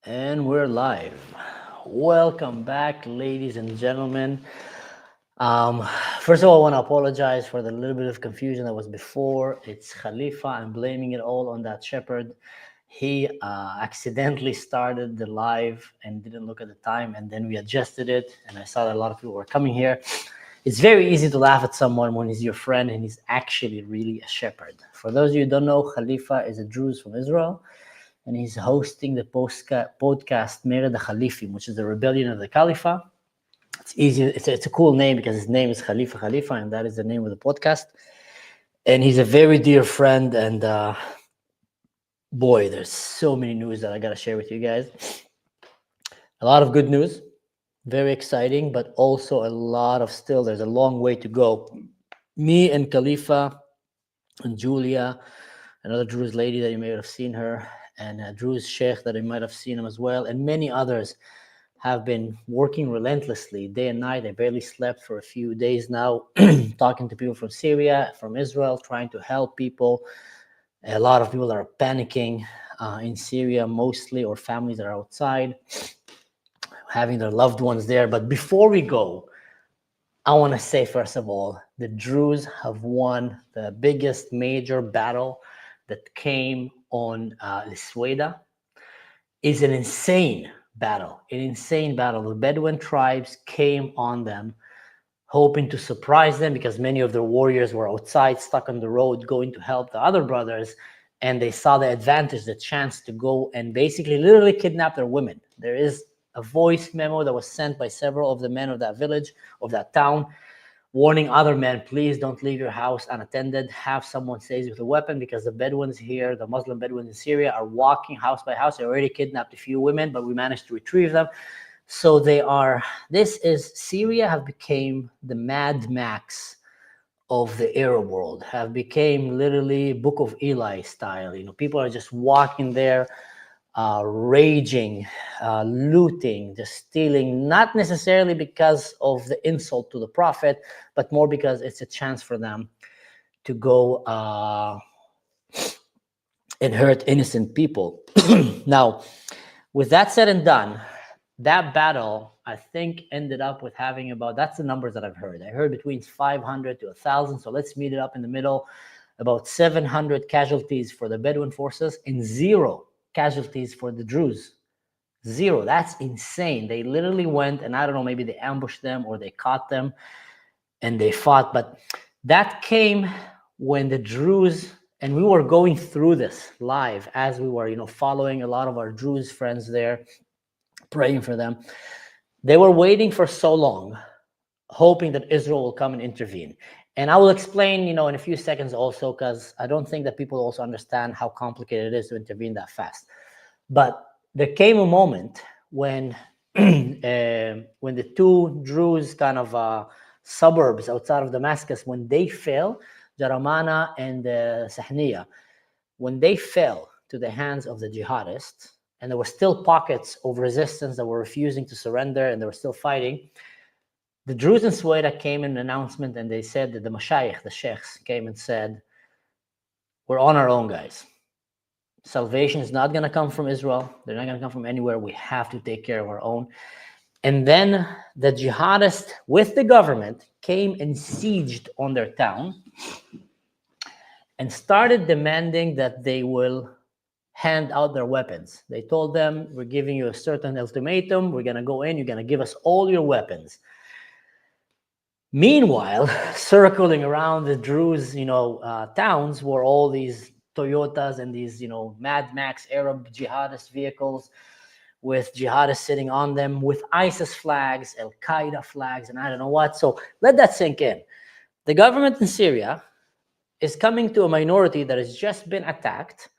And we're live. Welcome back, ladies and gentlemen. First of all, I want to apologize for the little bit of confusion that was before. It's Khalifa. I'm blaming it all on that shepherd. He accidentally started the live and didn't look at the time, and then we adjusted it, and I saw that a lot of people were coming here. It's very easy to laugh at someone when he's your friend and he's actually really a shepherd. For those of you who don't know, Khalifa is a Druze from Israel, and he's hosting the podcast Mered Halifim, which is the rebellion of the Caliphate. It's easy. It's a cool name because his name is Khalifa, and that is the name of the podcast. And he's a very dear friend. And boy, there's so many news that I got to share with you guys. A lot of good news, very exciting, but also a lot of there's a long way to go. Me and Khalifa and Julia, another Druze lady that you may have seen her, and a Druze sheikh that you might have seen him as well, and many others have been working relentlessly day and night. I barely slept for a few days now, talking to people from Syria, from Israel, trying to help people. A lot of people are panicking in Syria mostly, or families that are outside, having their loved ones there. But before we go, I want to say, first of all, the Druze have won the biggest major battle that came on Lisweda. Is an insane battle. The Bedouin tribes came on them, hoping to surprise them because many of their warriors were outside, stuck on the road, going to help the other brothers, and they saw the advantage, the chance to go and basically literally kidnap their women. There is a voice memo that was sent by several of the men of that village, of that town, warning other men, please don't leave your house unattended. Have someone stays with a weapon because the Bedouins here, the Muslim Bedouins in Syria, are walking house by house. They already kidnapped a few women, but we managed to retrieve them. So Syria have become the Mad Max of the Arab world, have become literally Book of Eli style. People are just walking there, raging, looting, just stealing, not necessarily because of the insult to the prophet, but more because it's a chance for them to go and hurt innocent people. Now, with that said and done, that battle, I think, ended up with having that's the numbers that I've heard. I heard between 500 to 1,000, so let's meet it up in the middle. About 700 casualties for the Bedouin forces and 0 casualties for the Druze. 0. That's insane. They literally went, and I don't know, maybe they ambushed them or they caught them and they fought. But that came when the Druze, and we were going through this live as we were, following a lot of our Druze friends there, praying for them. They were waiting for so long, hoping that Israel will come and intervene. And I will explain, in a few seconds also, because I don't think that people also understand how complicated it is to intervene that fast. But there came a moment when the two Druze kind of suburbs outside of Damascus, when they fell, Jaramana and Sahniya, when they fell to the hands of the jihadists, and there were still pockets of resistance that were refusing to surrender, and they were still fighting, the Druze in Sueda came in an announcement, and they said that the mashayikh, the sheikhs, came and said, we're on our own, guys. Salvation is not going to come from Israel. They're not going to come from anywhere. We have to take care of our own. And then the jihadists with the government came and sieged on their town and started demanding that they will hand out their weapons. They told them, we're giving you a certain ultimatum. We're going to go in. You're going to give us all your weapons. Meanwhile, circling around the Druze, towns were all these Toyotas and these, Mad Max Arab jihadist vehicles with jihadists sitting on them with ISIS flags, Al-Qaeda flags, and I don't know what. So let that sink in. The government in Syria is coming to a minority that has just been attacked,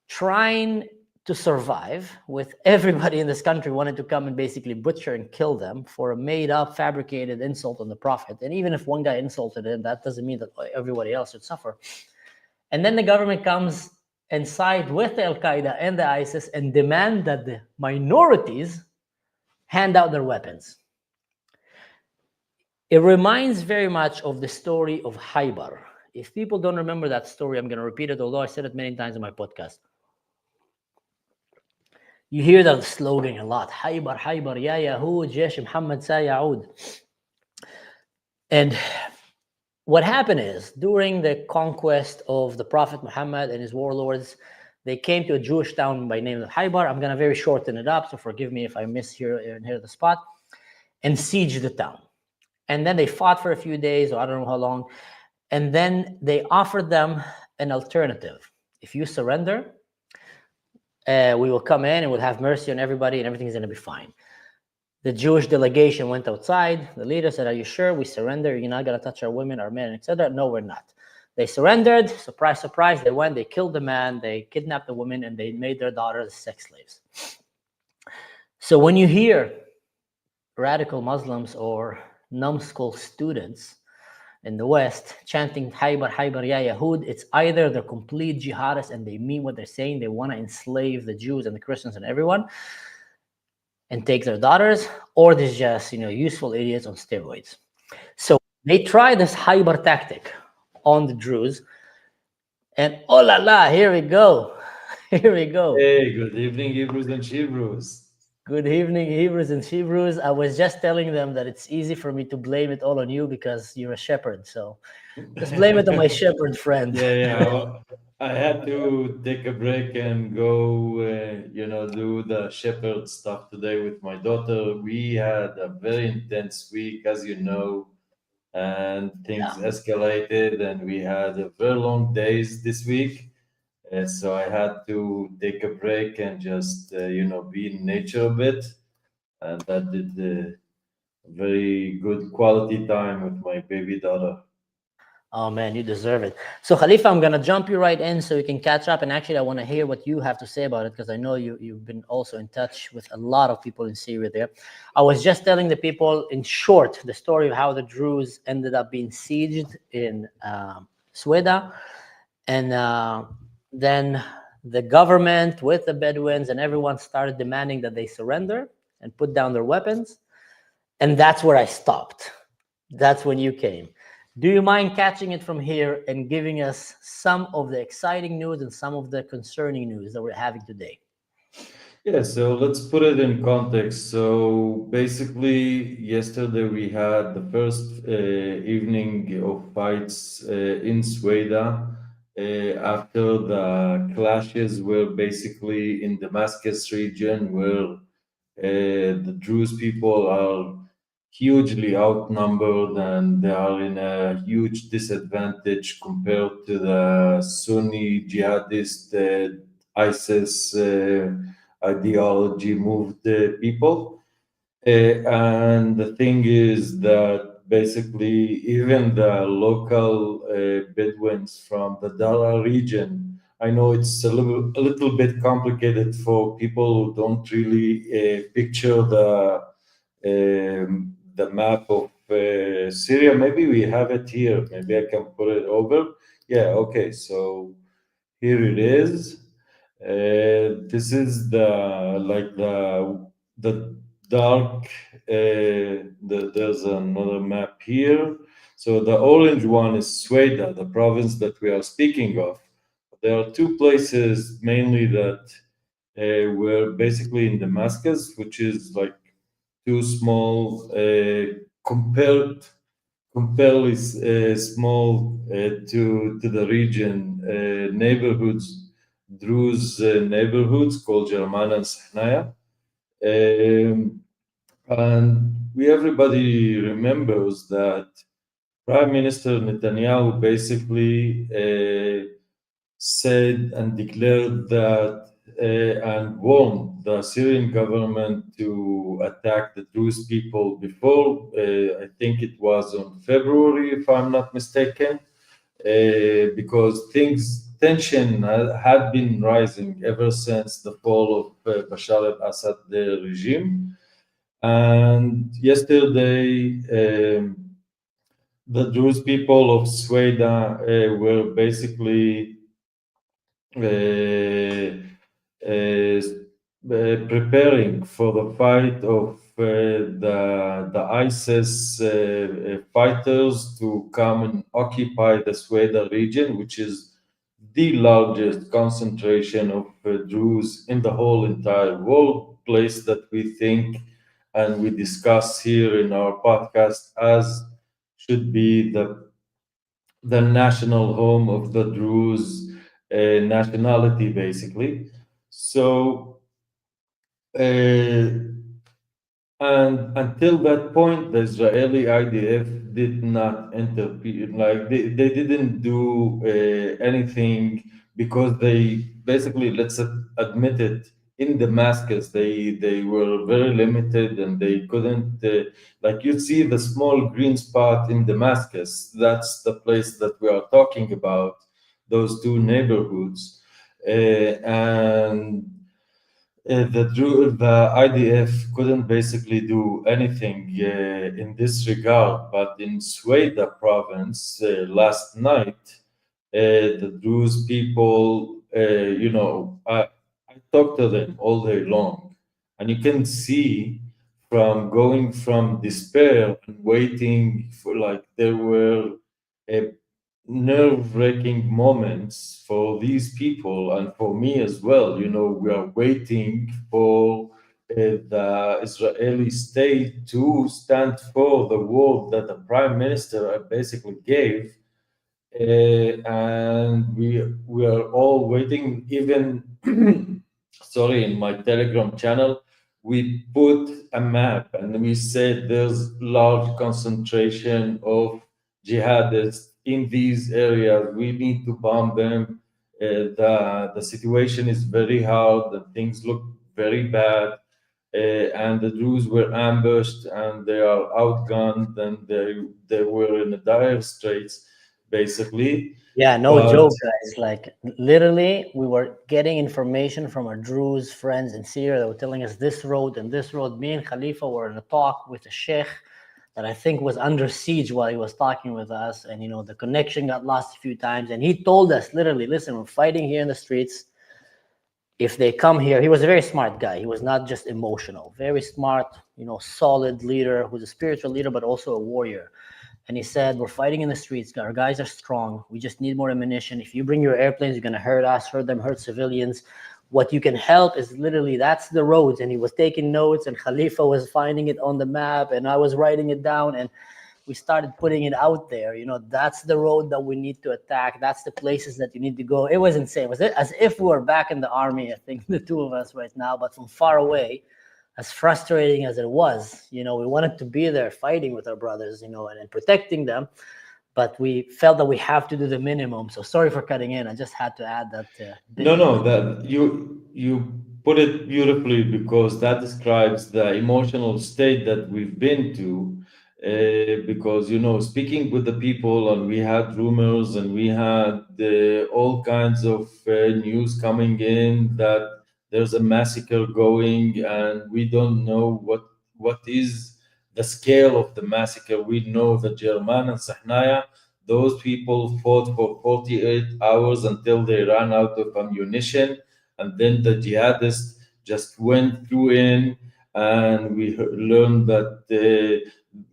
trying to survive, with everybody in this country wanting to come and basically butcher and kill them for a made-up, fabricated insult on the prophet. And even if one guy insulted him, that doesn't mean that everybody else should suffer. And then the government comes and side with the Al-Qaeda and the ISIS and demand that the minorities hand out their weapons. It reminds very much of the story of Khaybar. If people don't remember that story, I'm going to repeat it, although I said it many times in my podcast. you hear that slogan a lot. Haybar, Haybar, ya Yahud, Jesh Muhammad sa Yaud. And what happened is, during the conquest of the Prophet Muhammad and his warlords, they came to a Jewish town by name of Haybar. I'm going to very shorten it up, so forgive me if I miss here the spot. And siege the town. And then they fought for a few days, or I don't know how long. And then they offered them an alternative. If you surrender, we will come in and we'll have mercy on everybody and everything's going to be fine. The Jewish delegation went outside. The leader said, are you sure? We surrender. You're not going to touch our women, our men, etc. No, we're not. They surrendered. Surprise, surprise. They went, they killed the man, they kidnapped the women, and they made their daughters sex slaves. So when you hear radical Muslims or numbskull students in the West chanting Haybar, Haybar, ya Yahud, it's either they're complete jihadists and they mean what they're saying, they want to enslave the Jews and the Christians and everyone and take their daughters, or they're just, useful idiots on steroids. So they try this Haybar tactic on the Druze, and oh la la, here we go. Here we go. Hey, good evening, Hebrews and Shiebroos. Good evening, Hebrews and Shiebroos. I was just telling them that it's easy for me to blame it all on you because you're a shepherd. So just blame it on my shepherd friend. Yeah. I had to take a break and go, do the shepherd stuff today with my daughter. We had a very intense week, as you know, and things escalated, and we had a very long days this week. So I had to take a break and just, be in nature a bit. And that did a very good quality time with my baby daughter. Oh man, you deserve it. So Khalifa, I'm gonna jump you right in so you can catch up. And actually, I want to hear what you have to say about it because I know you've been also in touch with a lot of people in Syria there. I was just telling the people in short the story of how the Druze ended up being sieged in Sweda, and then the government with the Bedouins and everyone started demanding that they surrender and put down their weapons. And that's where I stopped. That's when you came. Do you mind catching it from here and giving us some of the exciting news and some of the concerning news that we're having today? Yeah, so let's put it in context. So basically, yesterday we had the first evening of fights in Sweda after the clashes were basically in Damascus region where the Druze people are hugely outnumbered and they are in a huge disadvantage compared to the Sunni jihadist ISIS ideology moved people. And the thing is that basically even the local Bedouins from the Dara region, I know it's a little bit complicated for people who don't really picture the map of Syria. Maybe we have it here. Maybe I can put it over. Yeah, okay. So here it is. This is the dark. There's another map here. So the orange one is Sweda, the province that we are speaking of. There are two places mainly that were basically in Damascus, which is like too small comparatively small to the region neighborhoods, Druze neighborhoods called German and Sahnaya. And everybody remembers that Prime Minister Netanyahu basically said and declared that and warned the Syrian government to attack the Druze people before. I think it was on February, if I'm not mistaken, because tension had been rising ever since the fall of Bashar al-Assad regime. And yesterday, the Druze people of Sweda were basically preparing for the fight of the ISIS fighters to come and occupy the Sweda region, which is the largest concentration of Druze in the whole entire world, place that we think and we discuss here in our podcast as should be the national home of the Druze nationality, basically. So, and until that point, the Israeli IDF did not interfere. Like they didn't do anything because they basically, let's admit it, in Damascus they were very limited and they couldn't like you see the small green spot in Damascus. That's the place that we are talking about. Those two neighborhoods, and the IDF couldn't basically do anything in this regard, but in Sueda province last night, the Druze people, I talked to them all day long, and you can see from going from despair and waiting for like there were nerve-wracking moments for these people and for me as well. We are waiting for the Israeli state to stand for the word that the prime minister basically gave, and we are all waiting. Even sorry, in my Telegram channel, we put a map and we said there's large concentration of jihadists in these areas. We need to bomb them. The situation is very hard. And things look very bad. And the Druze were ambushed and they are outgunned and they were in a dire straits, basically. Yeah, no But joke, guys. Like literally, we were getting information from our Druze friends in Syria that were telling us this road and this road. Me and Khalifa were in a talk with a sheikh that I think was under siege while he was talking with us, and the connection got lost a few times. And he told us literally, "Listen, we're fighting here in the streets. If they come here," he was a very smart guy. He was not just emotional, very smart, solid leader who's a spiritual leader, but also a warrior. And he said, "We're fighting in the streets. Our guys are strong. We just need more ammunition. If you bring your airplanes, you're going to hurt us, hurt them, hurt civilians. What you can help is literally, that's the roads." And he was taking notes, and Khalifa was finding it on the map, and I was writing it down, and we started putting it out there. That's the road that we need to attack. That's the places that you need to go. It was insane. It was as if we were back in the army, I think, the two of us right now, but from far away. As frustrating as it was, we wanted to be there fighting with our brothers, and protecting them, but we felt that we have to do the minimum. So sorry for cutting in. I just had to add that. No, that you put it beautifully because that describes the emotional state that we've been to. Because speaking with the people, and we had rumors, and we had all kinds of news coming in that there's a massacre going, and we don't know what is the scale of the massacre. We know that German and Sahnaya, those people fought for 48 hours until they ran out of ammunition, and then the jihadists just went through in, and we learned that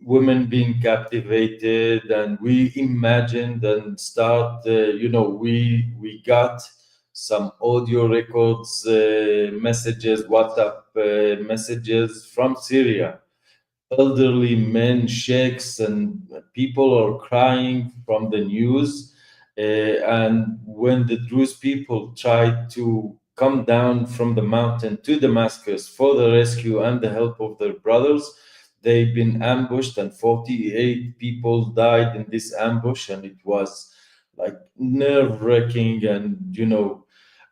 women being captivated, and we imagined and start, we got some audio records, messages, WhatsApp messages from Syria. Elderly men, sheikhs, and people are crying from the news. And when the Druze people tried to come down from the mountain to Damascus for the rescue and the help of their brothers, they've been ambushed, and 48 people died in this ambush, and it was like nerve-wracking. And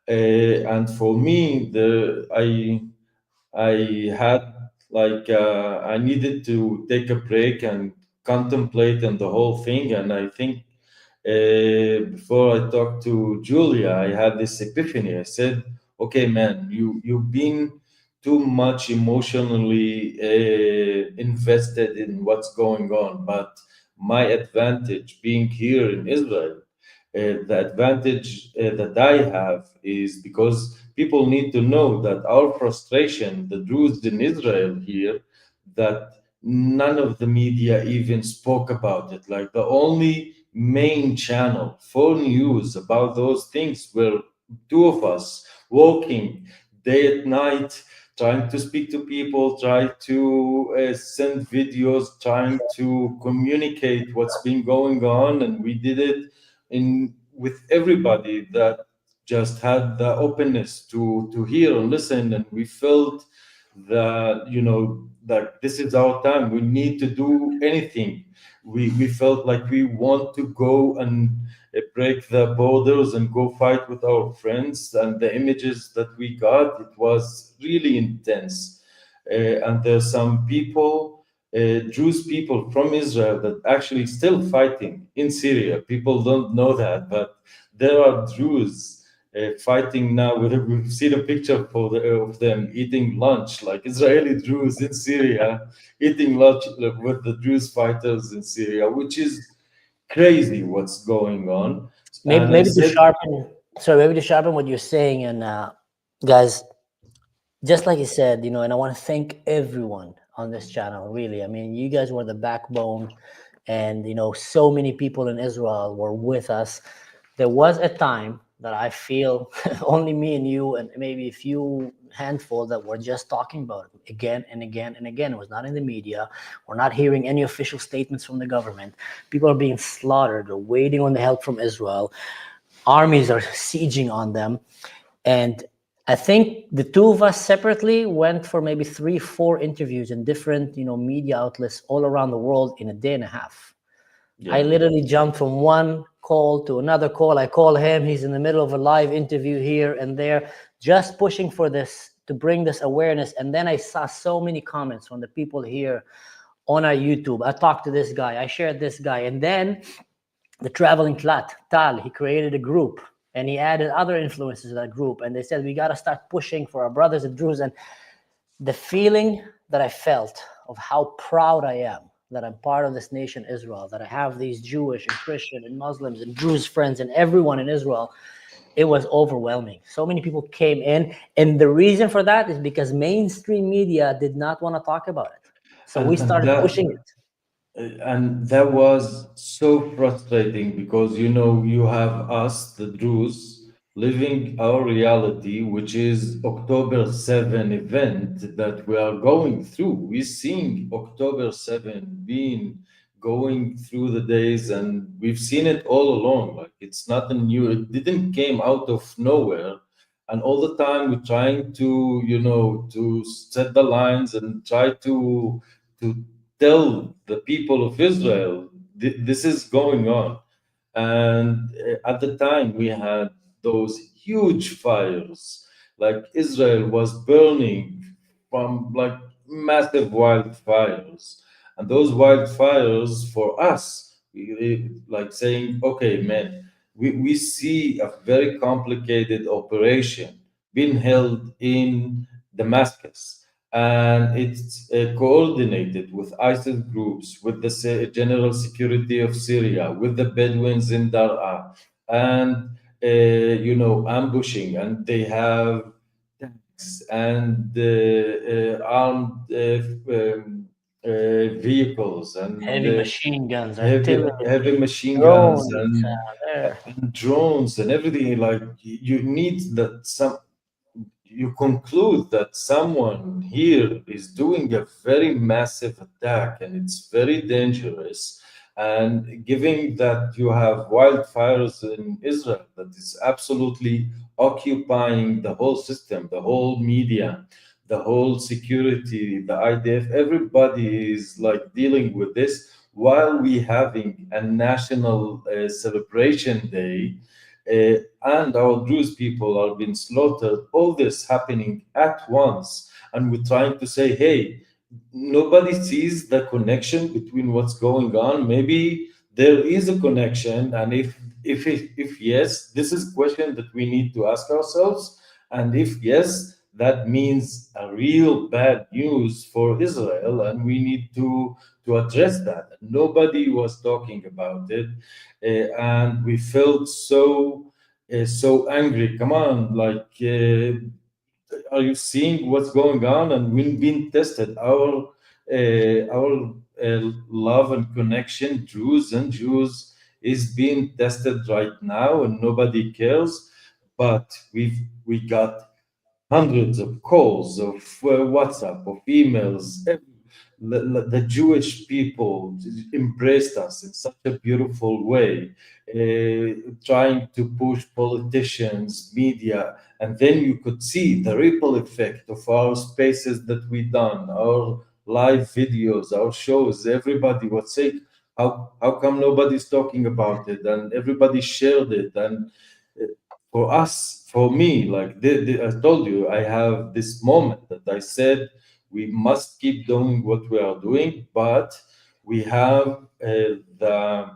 and for me, I had I needed to take a break and contemplate on the whole thing. And I think before I talked to Julia, I had this epiphany. I said, "Okay, man, you've been too much emotionally invested in what's going on, but my advantage being here in Israel." The advantage that I have is because people need to know that our frustration, the Druze in Israel here, that none of the media even spoke about it. Like the only main channel for news about those things were two of us walking day and night, trying to speak to people, trying to send videos, trying to communicate what's been going on, and we did it with everybody that just had the openness to hear and listen, and we felt that that this is our time. We need to do anything. We felt like we want to go and break the borders and go fight with our friends, and the images that we got, it was really intense. And there's some people, Druze people from Israel, that actually still fighting in Syria. People don't know that, but there are Druze fighting now. We've seen a picture of them eating lunch, like Israeli Druze in Syria, eating lunch with the Druze fighters in Syria, which is crazy what's going on. Maybe to sharpen what you're saying, and guys, just like you said, and I want to thank everyone on this channel, really. I mean, you guys were the backbone, and so many people in Israel were with us. There was a time that I feel only me and you and maybe a few handful that were just talking about it again and again and again. It was not in the media. We're not hearing any official statements from the government. People are being slaughtered. They're waiting on the help from Israel. Armies are sieging on them. And I think the two of us separately went for maybe 3-4 interviews in different, media outlets all around the world in a day and a half. Yeah. I literally jumped from one call to another call. I call him, he's in the middle of a live interview here and there, just pushing for this, to bring this awareness. And then I saw so many comments from the people here on our YouTube. I talked to this guy, I shared this guy. And then the traveling Tal, he created a group and he added other influencers to that group. And they said, we got to start pushing for our brothers and Druze. And the feeling that I felt of how proud I am that I'm part of this nation, Israel, that I have these Jewish and Christian and Muslims and Druze friends and everyone in Israel, it was overwhelming. So many people came in. And the reason for that is because mainstream media did not want to talk about it. So we started pushing it. And that was so frustrating because, you have us, the Druze, living our reality, which is October 7 event that we are going through. We're seeing October 7 being going through the days, and we've seen it all along. Like, it's nothing new. It didn't came out of nowhere. And all the time we're trying to, to set the lines and try to tell the people of Israel this is going on. And at the time we had those huge fires, like Israel was burning from like massive wildfires. And those wildfires for us, like saying, okay, man, we see a very complicated operation being held in Damascus, and it's coordinated with ISIS groups, with the general security of Syria, with the Bedouins in Dar'a, and ambushing, and they have tanks and armed vehicles and heavy machine guns, heavy machine guns and drones and everything. Like, you need that you conclude that someone here is doing a very massive attack and it's very dangerous. And given that you have wildfires in Israel that is absolutely occupying the whole system, the whole media, the whole security, the IDF, everybody is like dealing with this while we having a national celebration day. And our Druze people are being slaughtered, all this happening at once. And we're trying to say, hey, nobody sees the connection between what's going on. Maybe there is a connection. And if yes, this is a question that we need to ask ourselves. And if yes, that means a real bad news for Israel, and we need to address that. Nobody was talking about it, and we felt so angry. Come on, like, are you seeing what's going on? And we've been tested. Our love and connection, Druze and Jews, is being tested right now, and nobody cares. But we got hundreds of calls, of WhatsApp, of emails. The Jewish people embraced us in such a beautiful way, trying to push politicians, media, and then you could see the ripple effect of our spaces that we done, our live videos, our shows. Everybody was saying, how come nobody's talking about it? And everybody shared it. And for us, for me, like I told you, I have this moment that I said we must keep doing what we are doing, but we have the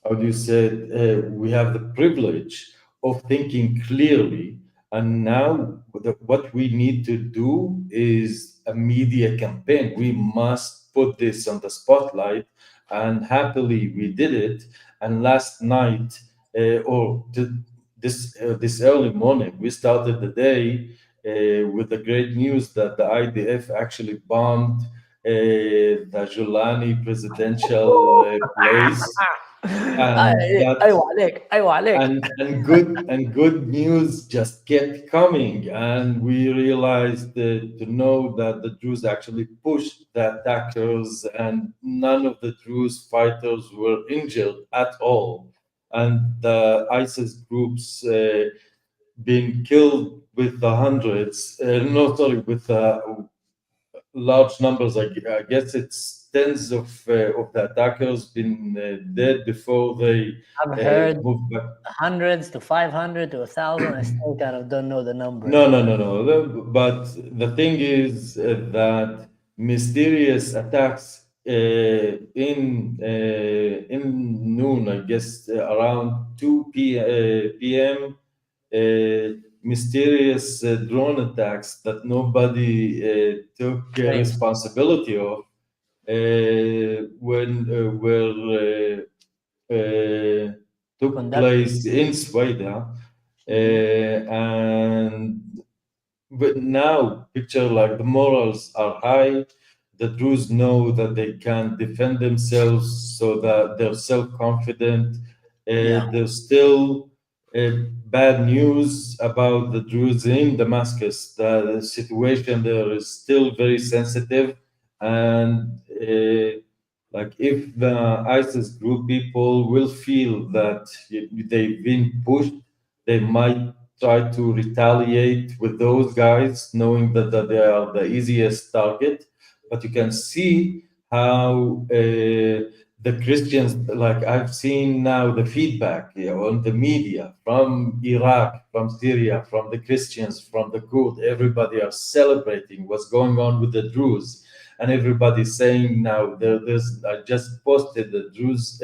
how do you say it? We have the privilege of thinking clearly, and now what we need to do is a media campaign. We must put this on the spotlight, and happily we did it. And last night, this early morning, we started the day with the great news that the IDF actually bombed the Jolani presidential place, and that أيوة عليك. and good news just kept coming, and we realized to know that the Druze actually pushed the attackers, and none of the Druze fighters were injured at all, and the ISIS groups being killed with the hundreds, no, sorry, with large numbers. I guess it's tens of the attackers been dead before they I've heard moved back. hundreds to 500 to 1,000. I still kind of don't know the number. No. But the thing is that mysterious attacks in noon, I guess around 2 p.m. Mysterious drone attacks that nobody took responsibility of when took place in Sweden. And but now picture like the morals are high. The Druze know that they can defend themselves, so that they're self-confident. There's still bad news about the Druze in Damascus. The situation there is still very sensitive, and like if the ISIS group people will feel that they've been pushed, they might try to retaliate with those guys, knowing that they are the easiest target. But you can see how the Christians, like I've seen now the feedback on the media from Iraq, from Syria, from the Christians, from the Kurds. Everybody are celebrating what's going on with the Druze, and everybody's saying now I just posted the Druze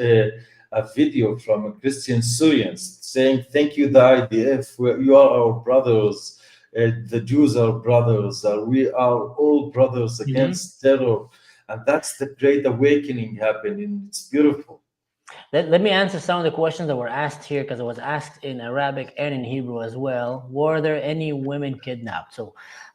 a video from a Christian Syrians saying, "Thank you, the IDF. You are our brothers. The Jews are brothers. We are all brothers against terror." And that's the great awakening happening. It's beautiful. Let me answer some of the questions that were asked here, because it was asked in Arabic and in Hebrew as well. Were there any women kidnapped? So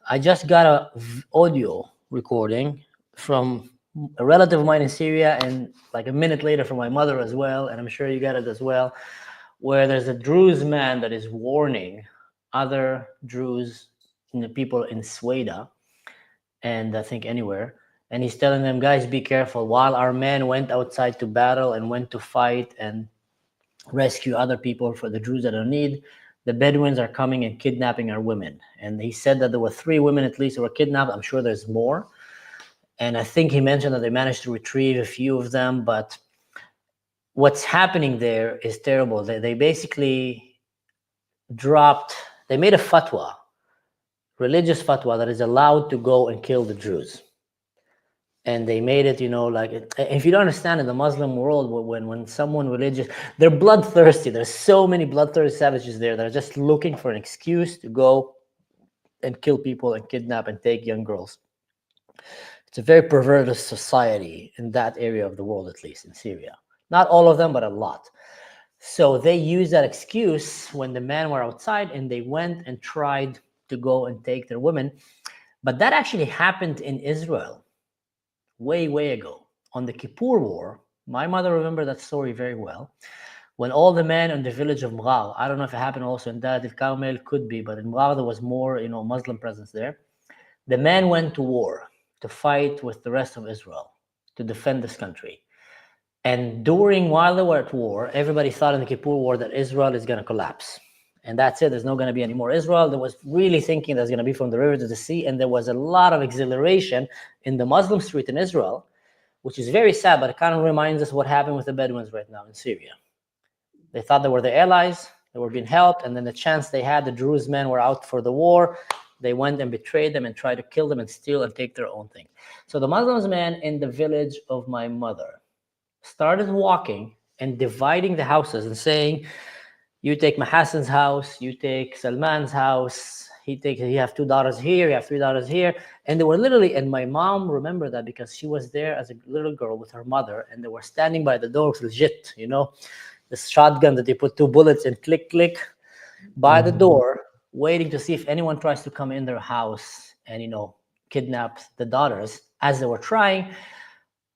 I just got a audio recording from a relative of mine in Syria, and like a minute later from my mother as well, and I'm sure you got it as well, where there's a Druze man that is warning other Druze people in Sweden, and I think anywhere, and he's telling them, guys, be careful. While our men went outside to battle and went to fight and rescue other people for the Druze that are in need, the Bedouins are coming and kidnapping our women. And he said that there were 3 women at least that were kidnapped. I'm sure there's more. And I think he mentioned that they managed to retrieve a few of them. But what's happening there is terrible. They basically they made a fatwa, religious fatwa, that is allowed to go and kill the Druze. And they made it, like, if you don't understand, in the Muslim world, when someone religious, they're bloodthirsty. There's so many bloodthirsty savages there that are just looking for an excuse to go and kill people and kidnap and take young girls. It's a very perverted society in that area of the world, at least in Syria. Not all of them, but a lot. So they used that excuse when the men were outside, and they went and tried to go and take their women. But that actually happened in Israel way ago on the Kippur War. My mother remembered that story very well. When all the men in the village of Mrar, I don't know if it happened also in Dad el-Carmel, could be, but in Mrar there was more, Muslim presence there. The men went to war to fight with the rest of Israel to defend this country. And while they were at war, everybody thought in the Kippur War that Israel is going to collapse. And that's it. There's not going to be any more Israel. There was really thinking there's going to be from the river to the sea. And there was a lot of exhilaration in the Muslim street in Israel, which is very sad, but it kind of reminds us what happened with the Bedouins right now in Syria. They thought they were their allies. They were being helped. And then the chance they had, the Druze men were out for the war. They went and betrayed them and tried to kill them and steal and take their own thing. So the Muslims men in the village of my mother started walking and dividing the houses and saying, you take Mahassan's house, you take Salman's house, you have 2 daughters here, you have 3 daughters here. And they were literally, and my mom remembered that because she was there as a little girl with her mother, and they were standing by the door with legit, this shotgun that they put 2 bullets and click, click by the door, waiting to see if anyone tries to come in their house and, kidnap the daughters as they were trying.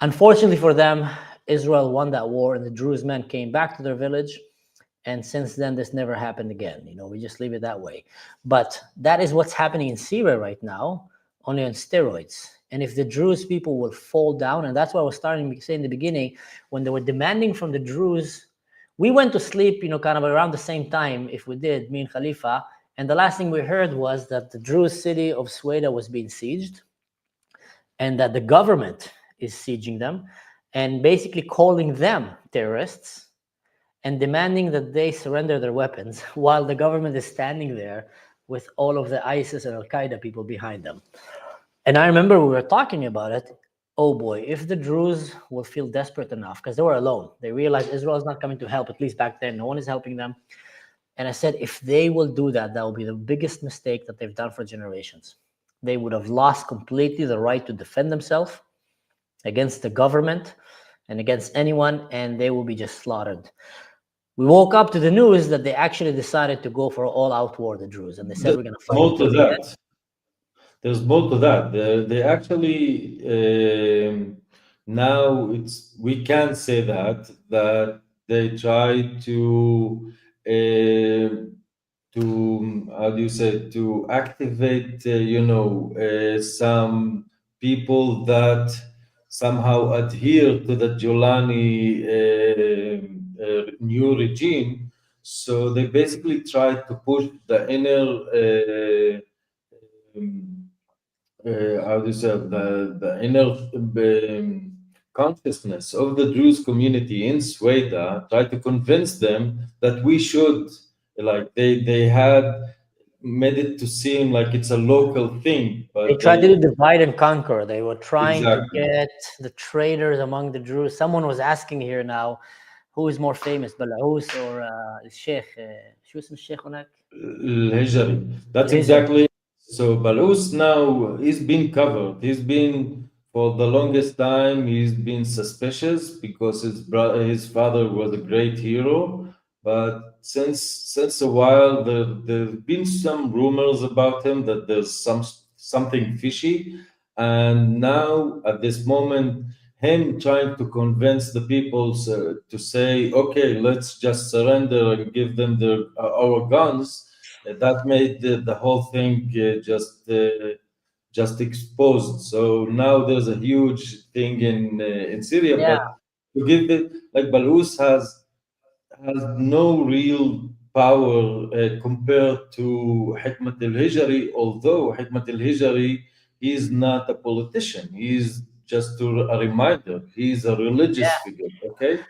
Unfortunately for them, Israel won that war, and the Druze men came back to their village. And since then, this never happened again. We just leave it that way. But that is what's happening in Syria right now, only on steroids. And if the Druze people will fall down, and that's what I was starting to say in the beginning, when they were demanding from the Druze, we went to sleep, kind of around the same time, if we did, me and Khalifa. And the last thing we heard was that the Druze city of Sueda was being sieged, and that the government is sieging them, and basically calling them terrorists and demanding that they surrender their weapons while the government is standing there with all of the ISIS and Al-Qaeda people behind them. And I remember we were talking about it. Oh boy, if the Druze will feel desperate enough, because they were alone. They realized Israel is not coming to help, at least back then. No one is helping them. And I said, if they will do that, that will be the biggest mistake that they've done for generations. They would have lost completely the right to defend themselves against the government and against anyone, and they will be just slaughtered. We woke up to the news that they actually decided to go for all-out war, the Druze, and they said we're going to fight until the end. There's more to that. They actually now we can say that they try to how do you say, to activate some people that somehow adhere to the Giuliani new regime. So they basically try to push the inner how do you say, the inner consciousness of the Druze community in Sueda, try to convince them that we should, like they had made it to seem like it's a local thing. But they tried to divide and conquer. They were trying Exactly. to get the traitors among the Druze. Someone was asking here now, who is more famous, Bal'ous or Sheikh? شو اسم الشيخ هناك? الهجري. That's Al-Hijri. exactly. So Bal'ous now, he's been covered. He's been, for the longest time, he's been suspicious because his father was a great hero. But since a while, there's been some rumors about him that there's something fishy. And now, at this moment, him trying to convince the people to say, okay, let's just surrender and give them our guns, that made the whole thing just exposed. So now there's a huge thing in Syria. Yeah. But to give it, like Bal'ous has no real power compared to Hikmat al-Hijri, although Hikmat al-Hijri is not a politician. He's just a reminder. He's a religious figure, okay?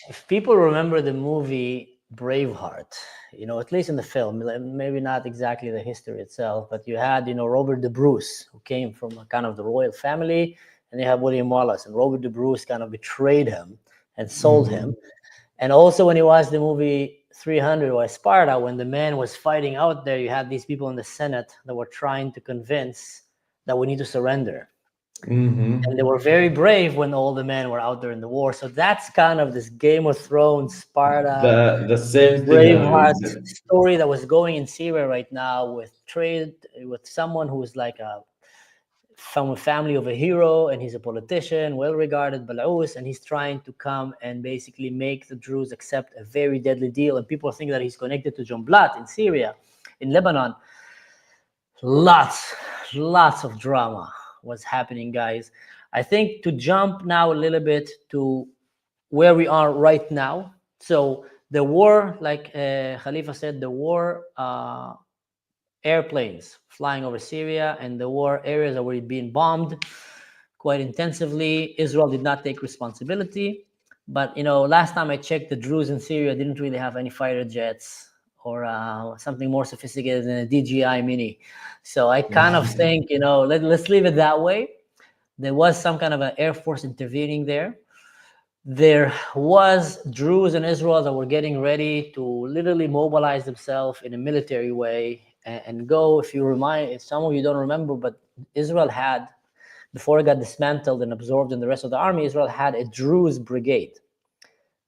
If people remember the movie Braveheart, at least in the film, maybe not exactly the history itself, but you had, Robert the Bruce, who came from a kind of the royal family, and you have William Wallace, and Robert the Bruce kind of betrayed him and sold him. And also when you watch the movie 300 or Sparta, when the man was fighting out there, you had these people in the Senate that were trying to convince that we need to surrender. And they were very brave when all the men were out there in the war. So that's kind of this Game of Thrones, Sparta, the same Braveheart story that was going in Syria right now with someone who's like from a family of a hero, and he's a politician, well-regarded, bal'ous, and he's trying to come and basically make the Druze accept a very deadly deal. And people think that he's connected to John Blatt in Syria, in Lebanon. Lots of drama was happening, guys. I think to jump now a little bit to where we are right now. So the war, like Khalifa said, the war airplanes flying over Syria, and the war areas are already being bombed quite intensively. Israel did not take responsibility. But, last time I checked, the Druze in Syria didn't really have any fighter jets or something more sophisticated than a DJI Mini. So I kind of think, let's leave it that way. There was some kind of an Air Force intervening there. There was Druze in Israel that were getting ready to literally mobilize themselves in a military way and go. If some of you don't remember, but Israel had, before it got dismantled and absorbed in the rest of the army, Israel had a Druze brigade,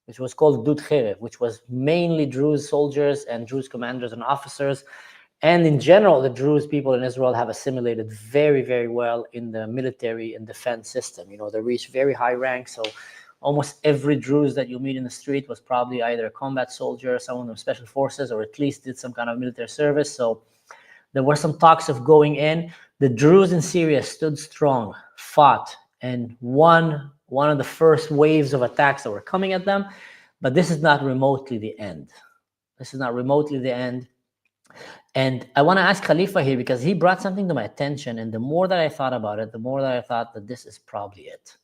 which was called Dud Kherev, which was mainly Druze soldiers and Druze commanders and officers. And in general, the Druze people in Israel have assimilated very, very well in the military and defense system. They reached very high ranks. So almost every Druze that you meet in the street was probably either a combat soldier, someone from special forces, or at least did some kind of military service. So there were some talks of going in. The Druze in Syria stood strong, fought, and won one of the first waves of attacks that were coming at them. But this is not remotely the end. And I want to ask Khalifa here, because he brought something to my attention. And the more that I thought about it, the more that I thought that this is probably it.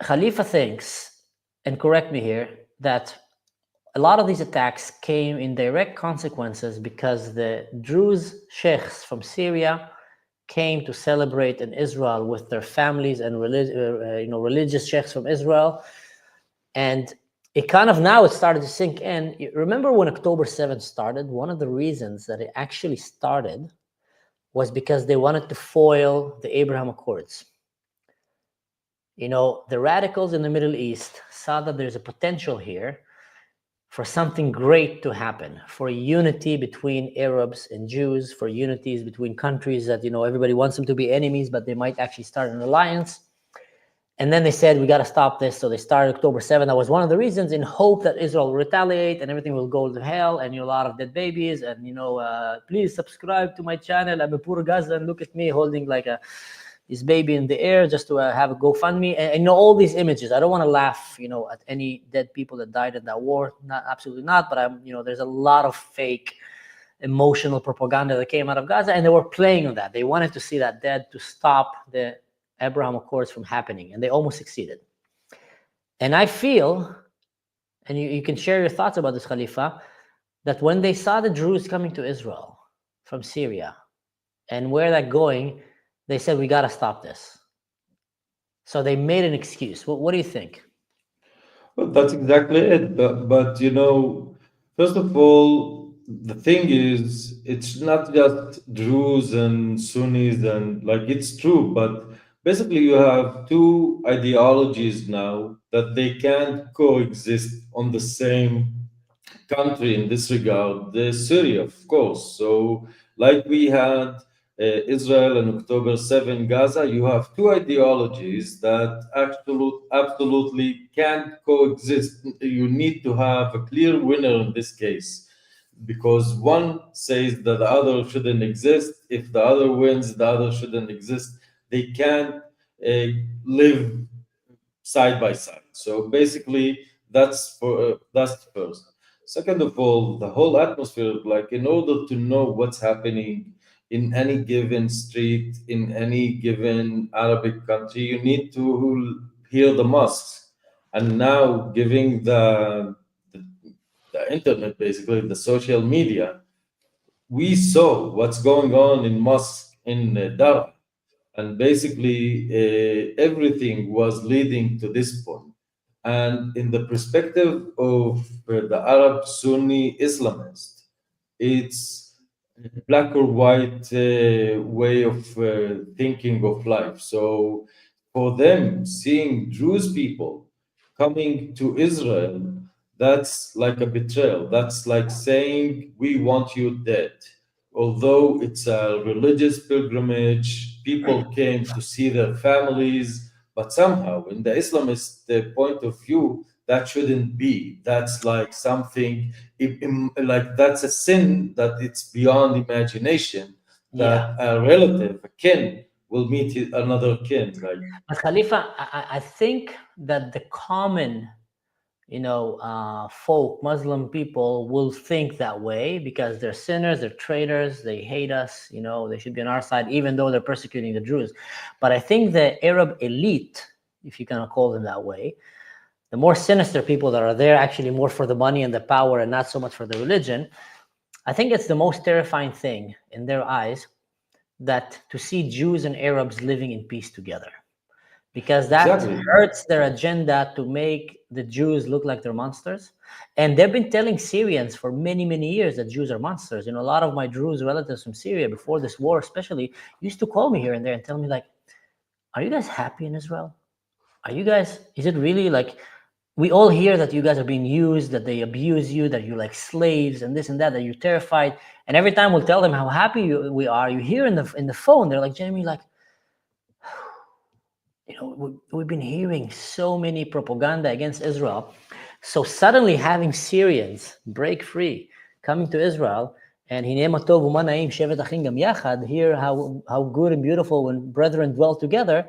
Khalifa thinks, and correct me here, that a lot of these attacks came in direct consequences because the Druze sheikhs from Syria came to celebrate in Israel with their families and religious sheikhs from Israel. And it kind of now it started to sink in. Remember when October 7th started? One of the reasons that it actually started was because they wanted to foil the Abraham Accords. The radicals in the Middle East saw that there's a potential here for something great to happen, for unity between Arabs and Jews, for unities between countries that, everybody wants them to be enemies, but they might actually start an alliance. And then they said, we got to stop this. So they started October 7th. That was one of the reasons, in hope that Israel will retaliate and everything will go to hell and a lot of dead babies. And, please subscribe to my channel. I'm a poor Gaza, and look at me holding like this baby in the air just to have a GoFundMe. And all these images. I don't want to laugh, at any dead people that died in that war. Absolutely not. But there's a lot of fake emotional propaganda that came out of Gaza, and they were playing on that. They wanted to see that dead to stop the Abraham Accords from happening, and they almost succeeded. And I feel, and you can share your thoughts about this, Khalifa, that when they saw the Druze coming to Israel from Syria and where they're going, they said, we got to stop this. So they made an excuse. What do you think? Well, that's exactly it. But first of all, the thing is, it's not just Druze and Sunnis, and it's true, but basically you have two ideologies now that they can't coexist on the same country in this regard. Syria, of course. So we had Israel and October 7 Gaza, you have two ideologies that absolutely can't coexist. You need to have a clear winner in this case, because one says that the other shouldn't exist. If the other wins, the other shouldn't exist. They can't live side by side. So basically, that's first. Second of all, the whole atmosphere, in order to know what's happening in any given street, in any given Arabic country, you need to hear the mosques. And now, giving the internet, basically the social media, we saw what's going on in mosques in Dar, and basically everything was leading to this point. And in the perspective of the Arab Sunni Islamist, it's black or white way of thinking of life. So for them, seeing Druze people coming to Israel, that's like a betrayal. That's like saying, we want you dead. Although it's a religious pilgrimage, people came to see their families, but somehow in the Islamist point of view, that shouldn't be. That's like something, like that's a sin that it's beyond imagination, that a relative, a kin, will meet another kin. Like, but Khalifa, I think that the common, folk, Muslim people will think that way because they're sinners, they're traitors, they hate us, they should be on our side, even though they're persecuting the Druze. But I think the Arab elite, if you can call them that way, the more sinister people that are there, actually more for the money and the power and not so much for the religion, I think it's the most terrifying thing in their eyes that to see Jews and Arabs living in peace together. Because that hurts their agenda to make the Jews look like they're monsters. And they've been telling Syrians for many, many years that Jews are monsters. A lot of my Druze relatives from Syria, before this war especially, used to call me here and there and tell me, like, are you guys happy in Israel? Is it really like, we all hear that you guys are being used, that they abuse you, that you're like slaves and this and that you're terrified. And every time we'll tell them how happy we are, you hear in the phone, they're like, Jeremy, like, we've been hearing so many propaganda against Israel. So suddenly having Syrians break free, coming to Israel, and hear how good and beautiful when brethren dwell together,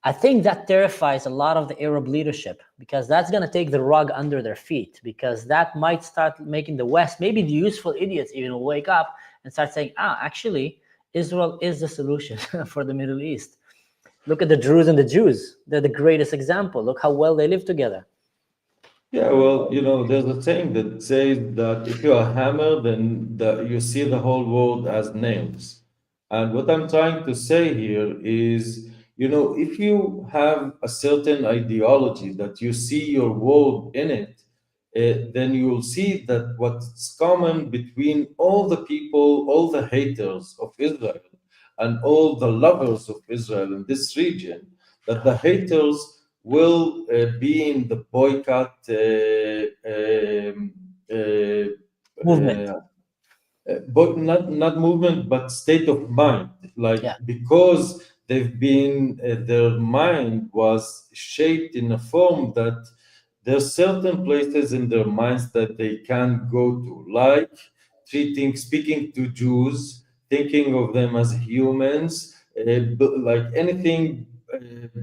I think that terrifies a lot of the Arab leadership, because that's going to take the rug under their feet, because that might start making the West, maybe the useful idiots even will wake up and start saying, actually, Israel is the solution for the Middle East. Look at the Druze and the Jews. They're the greatest example. Look how well they live together. Yeah, well, there's a saying that says that if you are hammered, then you see the whole world as nails. And what I'm trying to say here is, if you have a certain ideology that you see your world in it, then you will see that what's common between all the people, all the haters of Israel, and all the lovers of Israel in this region, that the haters will be in the boycott movement. But not movement, but state of mind. Because they've been, their mind was shaped in a form that there's certain places in their minds that they can't go to, like speaking to Jews, thinking of them as humans, like anything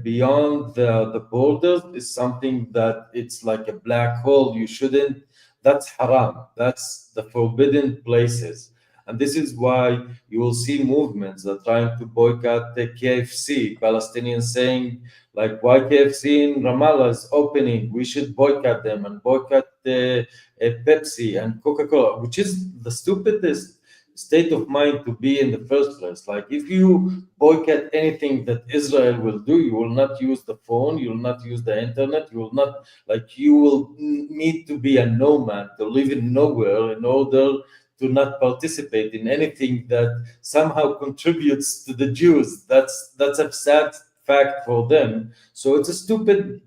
beyond the borders is something that it's like a black hole. You shouldn't, that's haram, that's the forbidden places. And this is why you will see movements that are trying to boycott the KFC, Palestinians saying, like, why KFC in Ramallah is opening, we should boycott them, and boycott Pepsi and Coca-Cola, which is the stupidest state of mind to be in the first place. Like, if you boycott anything that Israel will do, you will not use the phone, you will not use the internet, you will not, like, you will need to be a nomad, to live in nowhere in order to not participate in anything that somehow contributes to the Jews. That's a sad fact for them. So it's a stupid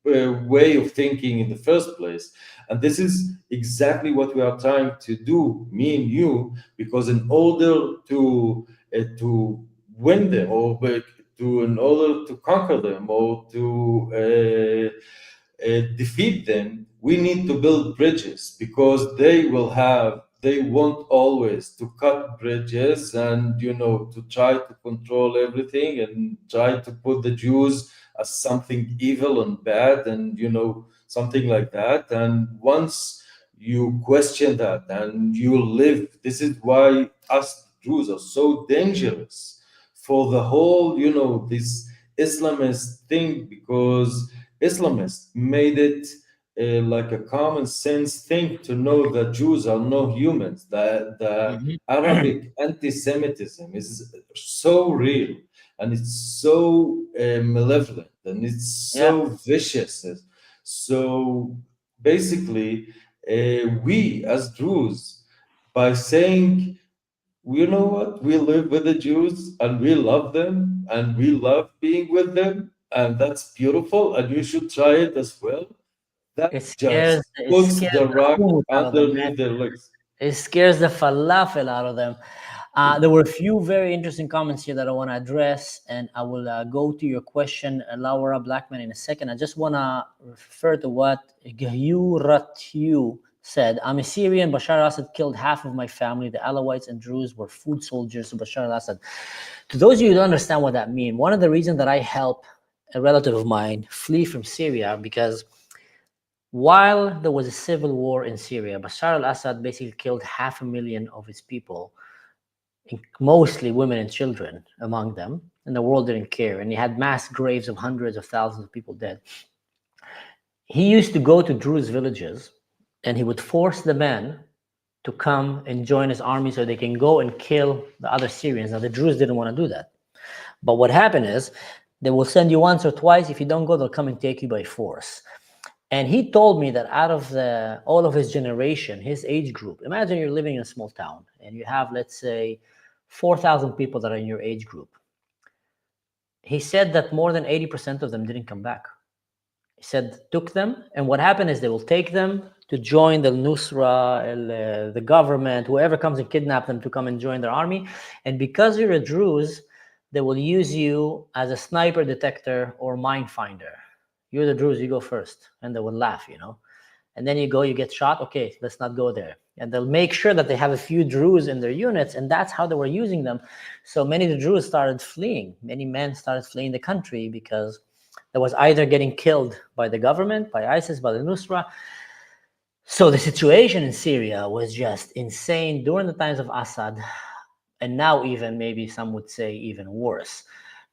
way of thinking in the first place. And this is exactly what we are trying to do, me and you, because in order to win them, or in order to conquer them, or to defeat them, we need to build bridges, because they want always to cut bridges and, to try to control everything and try to put the Jews as something evil and bad and, something like that. And once you question that and you live, this is why us Jews are so dangerous for the whole, this Islamist thing, because Islamists made it like a common sense thing to know that Jews are no humans. The Arabic anti-Semitism is so real, and it's so malevolent, and it's so vicious. So basically, we as Druze, by saying, you know what, we live with the Jews and we love them and we love being with them, and that's beautiful, and you should try it as well. That just puts the rug underneath their legs. It scares the falafel out of them. There were a few very interesting comments here that I want to address, and I will go to your question, Laura Blackman, in a second. I just want to refer to what Gyuratu said. I'm a Syrian. Bashar al-Assad killed half of my family. The Alawites and Druze were food soldiers to Bashar al-Assad. To those of you who don't understand what that means, one of the reasons that I helped a relative of mine flee from Syria, because while there was a civil war in Syria, Bashar al-Assad basically killed 500,000 of his people, mostly women and children among them, and the world didn't care. And he had mass graves of hundreds of thousands of people dead. He used to go to Druze villages, and he would force the men to come and join his army so they can go and kill the other Syrians. Now, the Druze didn't want to do that. But what happened is, they will send you once or twice. If you don't go, they'll come and take you by force. And he told me that out of all of his generation, his age group, imagine you're living in a small town, and you have, let's say, 4,000 people that are in your age group. He said that more than 80% of them didn't come back. He said, took them, and what happened is they will take them to join the Nusra, the government, whoever comes and kidnap them to come and join their army. And because you're a Druze, they will use you as a sniper detector or mine finder. You're the Druze, you go first. And they will laugh, you know. And then you go, you get shot. Okay, let's not go there. And they'll make sure that they have a few Druze in their units, and that's how they were using them. So many of the Druze started fleeing. Many men started fleeing the country because they was either getting killed by the government, by ISIS, by the Nusra. So the situation in Syria was just insane during the times of Assad, and now even, maybe some would say, even worse.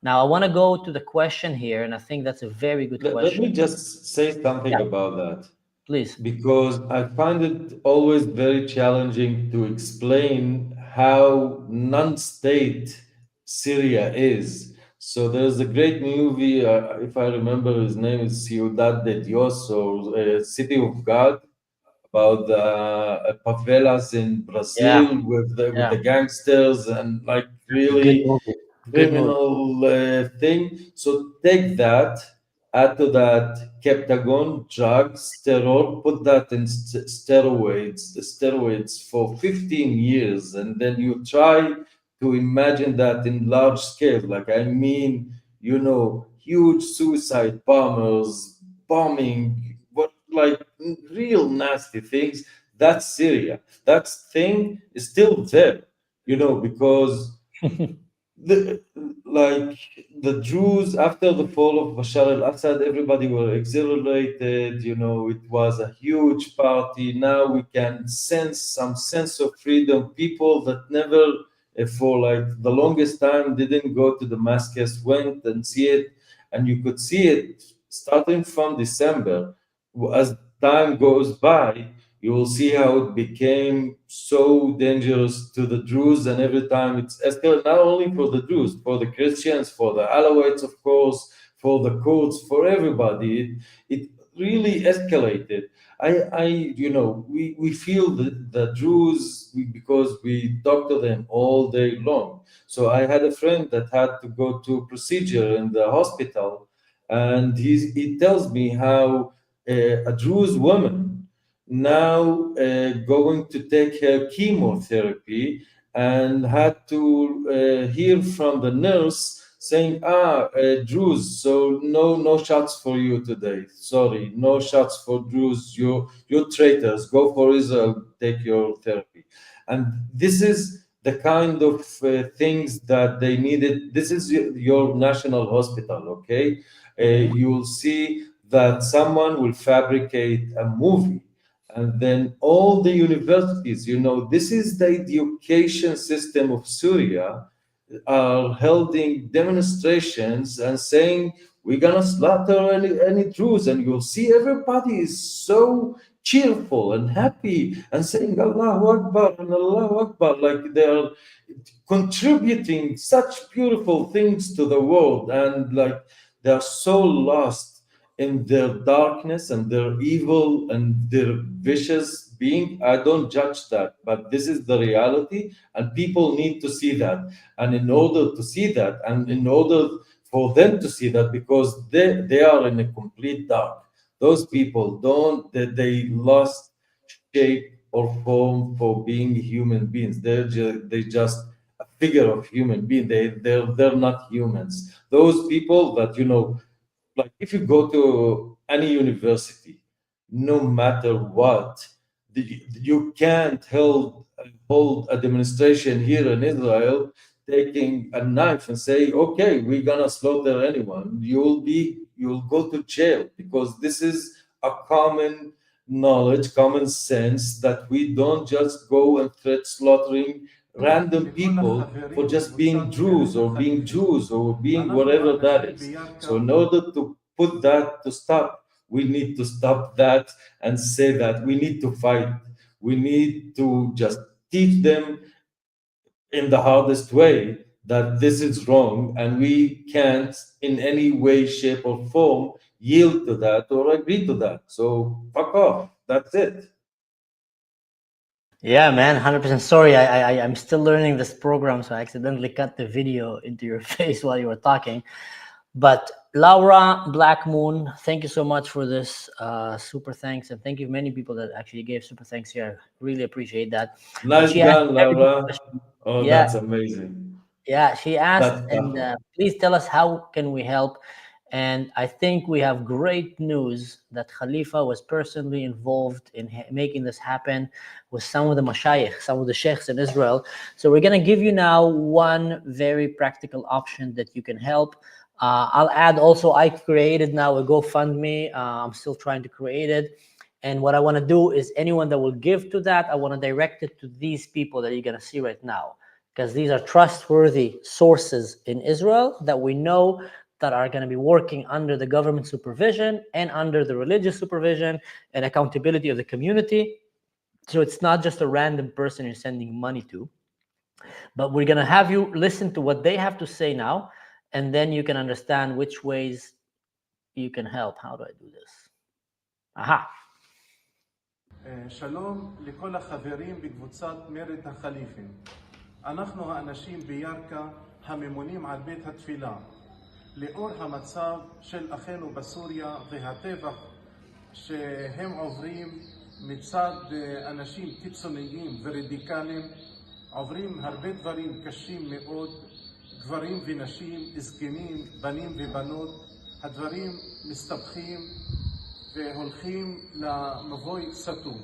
Now, I want to go to the question here, and I think that's a very good question. Let me just say something about that. Please. Because I find it always very challenging to explain how non-state Syria is. So there's a great movie, if I remember, his name is Ciudad de Dios, or City of God, about the favelas in Brazil with the gangsters and like really criminal thing. So take that, add to that Captagon, drugs, terror, put that in steroids for 15 years, and then you try to imagine that in large scale. Like, I mean, you know, huge suicide bombers, bombing, what, like real nasty things. That's Syria. That thing is still there, you know, because the Druze, after the fall of Bashar al-Assad, everybody were exhilarated, you know, it was a huge party. Now we can sense some sense of freedom. People that never, for like the longest time, didn't go to Damascus, went and see it, and you could see it starting from December. As time goes by, you will see how it became so dangerous to the Druze, and every time it's escalated, not only for the Druze, for the Christians, for the Alawites, of course, for the Kurds, for everybody. It really escalated. You know, we feel the Druze because we talk to them all day long. So I had a friend that had to go to procedure in the hospital, and he tells me how a Druze woman now going to take her chemotherapy and had to hear from the nurse saying, Druze, so no shots for you today. Sorry, no shots for Druze. You're traitors. Go for Israel, take your therapy. And this is the kind of things that they needed. This is your national hospital, okay? You will see that someone will fabricate a movie, and then all the universities, you know, this is the education system of Syria, are holding demonstrations and saying, we're gonna slaughter any Druze, and you'll see everybody is so cheerful and happy and saying Allahu Akbar and Allahu Akbar, like they're contributing such beautiful things to the world, and like they're so lost in their darkness and their evil and their vicious being. I don't judge that, but this is the reality, and people need to see that. And in order to see that, and in order for them to see that, because they are in a complete dark, those people they lost shape or form for being human beings. They just figure of human being. They're not humans. Those people that, like if you go to any university, no matter what, you can't hold a demonstration here in Israel taking a knife and say, okay, we're gonna slaughter anyone. You'll go to jail, because this is a common knowledge, common sense, that we don't just go and threat slaughtering random people for just being Druze or being Jews or being whatever that is. So in order to put that to stop, we need to stop that and say that we need to fight. We need to just teach them in the hardest way that this is wrong, and we can't in any way, shape, or form yield to that or agree to that. So fuck off. That's it. Yeah, man, 100%. Sorry, I'm still learning this program, so I accidentally cut the video into your face while you were talking. But Laura Black Moon, thank you so much for this super thanks, and thank you many people that actually gave super thanks here. I really appreciate that. Nice She asked gun, a very good Laura. question. Oh, Yeah, that's amazing. yeah, she asked, That's and tough. please tell us how can we help. And I think we have great news that Khalifa was personally involved in making this happen with some of the mashayikh, some of the sheikhs in Israel. So we're going to give you now one very practical option that you can help. I'll add also, I created now a GoFundMe. I'm still trying to create it. And what I want to do is anyone that will give to that, I want to direct it to these people that you're going to see right now, because these are trustworthy sources in Israel that we know that are going to be working under the government supervision and under the religious supervision and accountability of the community. So it's not just a random person you're sending money to, but we're going to have you listen to what they have to say now, and then you can understand which ways you can help. How do I do this? Aha. שלום לכל החברים בקבוצת מרד החליפים. אנחנו האנשים בירכא הממונים על בית התפילה. לאור המצב של אחינו בסוריה והטבח שהם עוברים מצד אנשים קיצוניים ורדיקליים, עוברים הרבה דברים קשים מאוד, גברים ונשים, זקנים, בנים ובנות, הדברים מסתבכים והולכים למבוי סתום.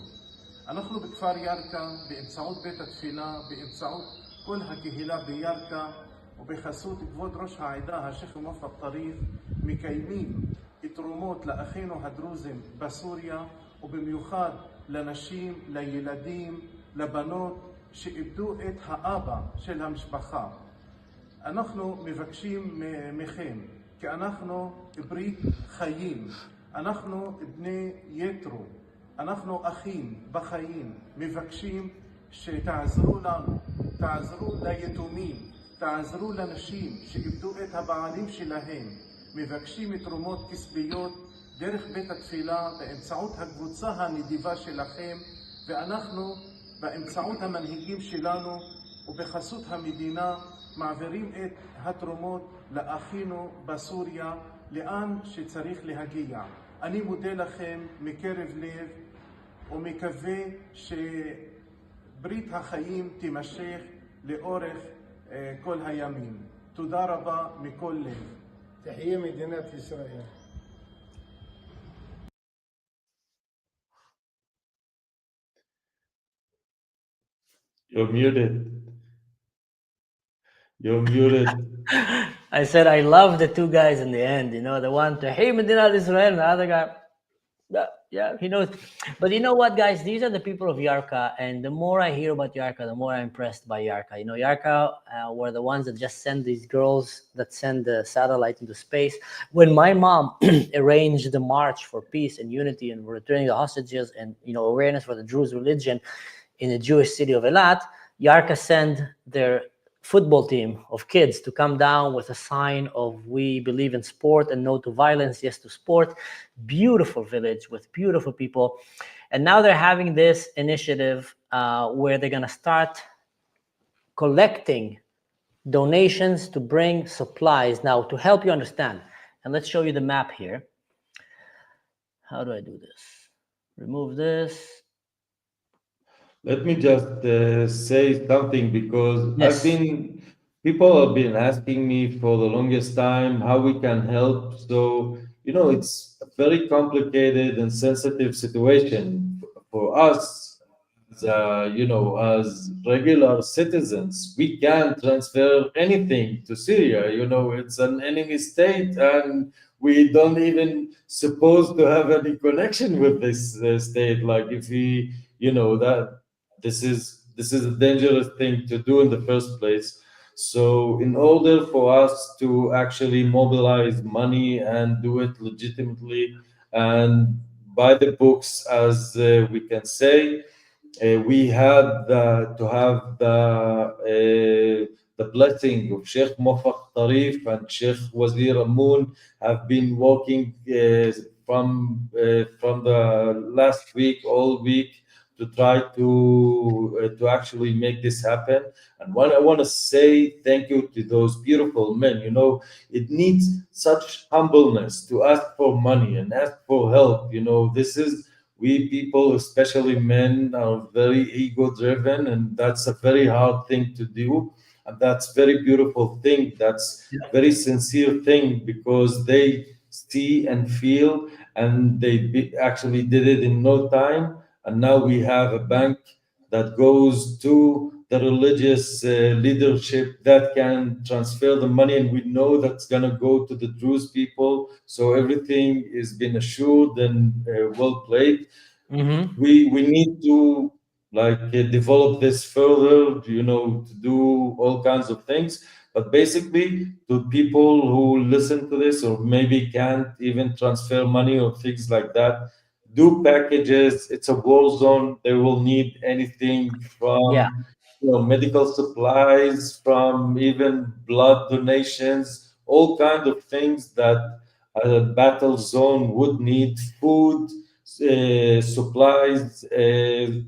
אנחנו בכפר ירכא, באמצעות בית התפילה, באמצעות כל הקהילה בירכא, ובחסות כבוד ראש העדה, השייח' מואפק טריף, מקיימים תרומות לאחינו הדרוזים בסוריה, ובמיוחד לנשים, לילדים, לבנות שאיבדו את האבא של המשפחה. אנחנו מבקשים מכם, כי אנחנו ברית חיים, אנחנו בני יתרו, אנחנו אחים בחיים, מבקשים שתעזרו לנו, תעזרו ליתומים, תעזרו לנשים שאיבדו את הבעלים שלהם, מבקשים תרומות כספיות דרך בית התפילה באמצעות הקבוצה הנדיבה שלכם, ואנחנו באמצעות המנהיגים שלנו ובחסות המדינה מעבירים את התרומות לאחינו בסוריה לאן שצריך להגיע. אני מודה לכם מקרב לב ומקווה שברית החיים תימשך לאורך כל הימים. תודה רבה מכל לב. תחיה מדינת ישראל. You're muted. You're muted. I said I love the two guys in the end, you know, the one to hey Medina Israel, and the other guy, yeah, he knows. But you know what, guys, these are the people of Yarka, and the more I hear about Yarka, the more I'm impressed by Yarka. You know, Yarka were the ones that just send these girls that send the satellite into space. When my mom arranged the march for peace and unity and returning the hostages and, you know, awareness for the Druze religion in the Jewish city of Eilat, Yarka sent their football team of kids to come down with a sign of we believe in sport and no to violence, yes to sport. Beautiful village with beautiful people. And now they're having this initiative where they're going to start collecting donations to bring supplies. Now, to help you understand, and let's show you the map here. How do I do this? Remove this. Let me just say something because Yes. people have been asking me for the longest time how we can help. So, it's a very complicated and sensitive situation for us, as regular citizens. We can't transfer anything to Syria. It's an enemy state, and we don't even supposed to have any connection with this state. Like if we, that this is a dangerous thing to do in the first place. So in order for us to actually mobilize money and do it legitimately and by the books, as we can say, we had to have the blessing of Sheikh Muwaffaq Tarif and Sheikh Wazir Amun have been working from the last week, all week, to try to actually make this happen. And what I want to say thank you to those beautiful men. It needs such humbleness to ask for money and ask for help. This is, we people, especially men, are very ego driven, and that's a very hard thing to do. And that's very beautiful thing. That's very sincere thing, because they see and feel, and they actually did it in no time. And now we have a bank that goes to the religious leadership that can transfer the money, and we know that's going to go to the Druze people. So everything is been assured and well played. We need to develop this further, to do all kinds of things. But basically, to people who listen to this or maybe can't even transfer money or things like that, do packages. It's a war zone. They will need anything Yeah. from medical supplies, from even blood donations, all kind of things that a battle zone would need. Food, supplies,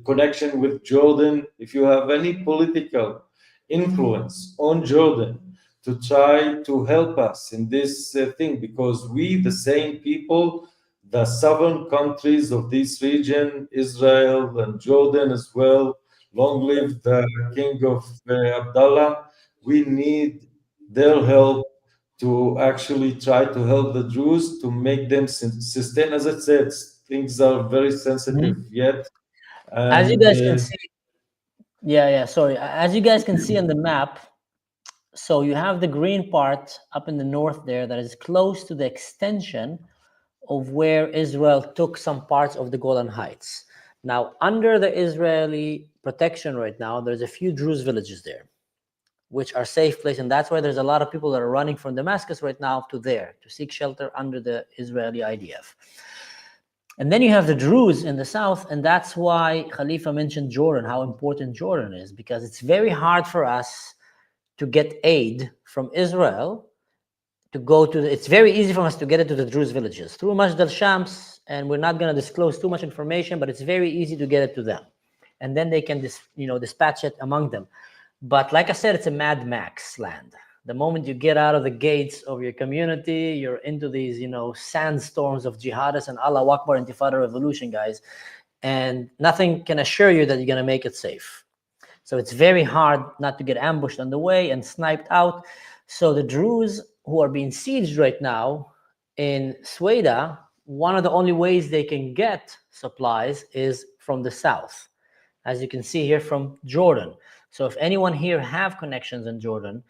connection with Jordan. If you have any political influence on Jordan, to try to help us in this thing, because we, the same people, the southern countries of this region, Israel and Jordan as well, long live the King of Abdullah, we need their help to actually try to help the Druze to make them sustain. As I said, things are very sensitive yet. As you And guys can see, sorry. As you guys can see on the map, so you have the green part up in the north there that is close to the extension of where Israel took some parts of the Golan Heights. Now, under the Israeli protection right now, there's a few Druze villages there, which are safe place, and that's why there's a lot of people that are running from Damascus right now to there to seek shelter under the Israeli IDF. And then you have the Druze in the south, and that's why Khalifa mentioned Jordan, how important Jordan is, because it's very hard for us to get aid from Israel to go to it's very easy for us to get it to the Druze villages through Majd al-Shams, and we're not going to disclose too much information, but it's very easy to get it to them, and then they can dispatch it among them. But like I said, it's a Mad Max land. The moment you get out of the gates of your community, you're into these sandstorms of jihadists and Allah Akbar Intifada revolution, guys, and nothing can assure you that you're going to make it safe. So it's very hard not to get ambushed on the way and sniped out. So the Druze who are being sieged right now in Sweda, one of the only ways they can get supplies is from the south, as you can see here, from Jordan. So if anyone here have connections in Jordan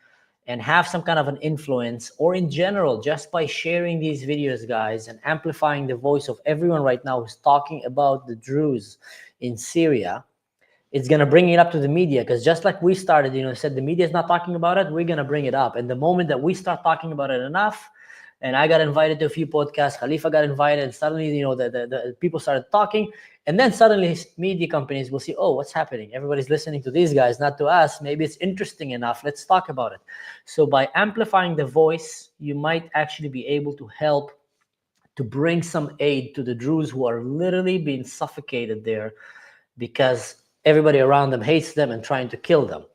and have some kind of an influence, or in general, just by sharing these videos, guys, and amplifying the voice of everyone right now who's talking about the Druze in Syria, it's going to bring it up to the media, because just like we started, said the media is not talking about it, we're going to bring it up. And the moment that we start talking about it enough, and I got invited to a few podcasts, Khalifa got invited, and suddenly, the people started talking, and then suddenly media companies will see, oh, what's happening? Everybody's listening to these guys, not to us. Maybe it's interesting enough. Let's talk about it. So by amplifying the voice, you might actually be able to help to bring some aid to the Druze who are literally being suffocated there, because everybody around them hates them and trying to kill them.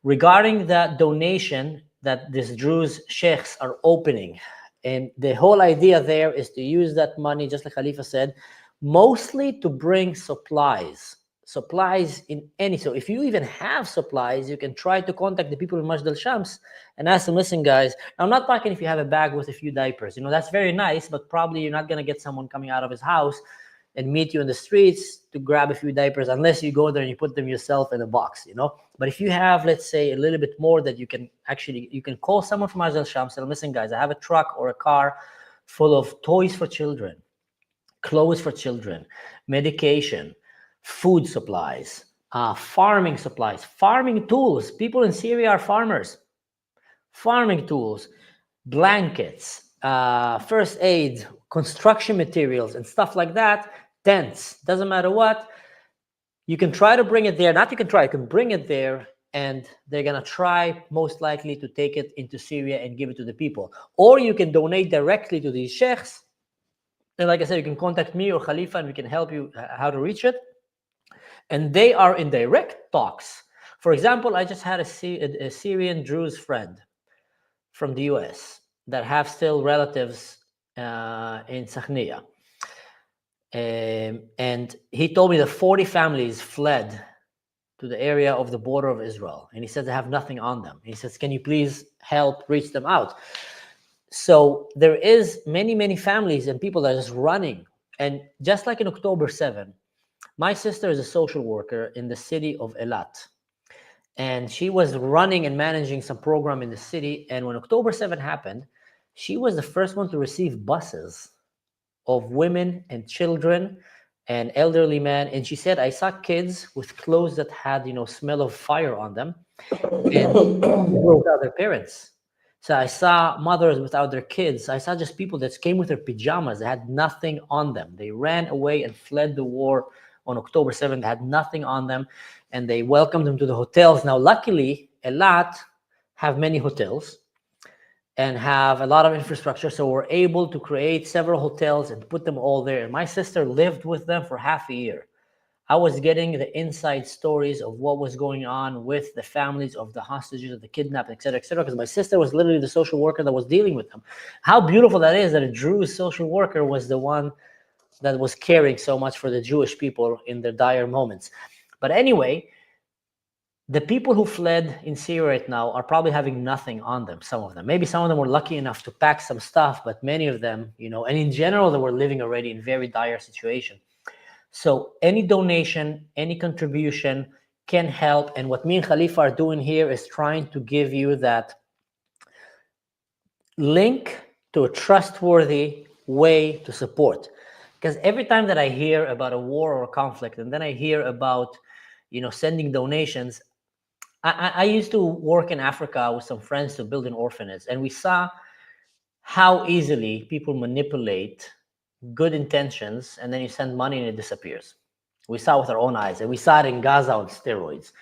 Regarding that donation that these Druze sheikhs are opening, and the whole idea there is to use that money, just like Khalifa said, mostly to bring supplies supplies in any. So if you even have supplies, you can try to contact the people in Majd al-Shams and ask them, listen, guys, I'm not talking if you have a bag with a few diapers. That's very nice, but probably you're not going to get someone coming out of his house and meet you in the streets to grab a few diapers unless you go there and you put them yourself in a box, But if you have, let's say, a little bit more that you can call someone from Majd al-Shams and say, listen, guys, I have a truck or a car full of toys for children, clothes for children, medication, food supplies, farming supplies, farming tools. People in Syria are farmers. Farming tools, blankets, first aid, construction materials, and stuff like that. Tents, doesn't matter what. You can try to bring it there. Not you can bring it there, and they're going to try most likely to take it into Syria and give it to the people. Or you can donate directly to these sheikhs. And like I said, you can contact me or Khalifa and we can help you how to reach it. And they are in direct talks. For example, I just had a Syrian Druze friend from the US that have still relatives in Sakhnia. And he told me that 40 families fled to the area of the border of Israel. And he said they have nothing on them. He says, can you please help reach them out? So there is many families and people that are just running. And just like in October 7, my sister is a social worker in the city of Eilat. And she was running and managing some program in the city. And when October 7 happened, she was the first one to receive buses of women and children and elderly men. And she said, I saw kids with clothes that had, smell of fire on them and without their parents. So I saw mothers without their kids. I saw just people that came with their pajamas. They had nothing on them. They ran away and fled the war on October 7th. They had nothing on them. And they welcomed them to the hotels. Now, luckily, Eilat have many hotels and have a lot of infrastructure. So we're able to create several hotels and put them all there. And my sister lived with them for half a year. I was getting the inside stories of what was going on with the families of the hostages, of the kidnapped, et cetera, because my sister was literally the social worker that was dealing with them. How beautiful that is that a Druze social worker was the one that was caring so much for the Jewish people in their dire moments. But anyway, the people who fled in Syria right now are probably having nothing on them, some of them. Maybe some of them were lucky enough to pack some stuff, but many of them, and in general, they were living already in very dire situation. So any donation, any contribution can help. And what me and Khalifa are doing here is trying to give you that link to a trustworthy way to support. Because every time that I hear about a war or a conflict, and then I hear about, sending donations, I used to work in Africa with some friends to build an orphanage, and we saw how easily people manipulate good intentions, and then you send money and it disappears. We saw with our own eyes, and we saw it in Gaza on steroids.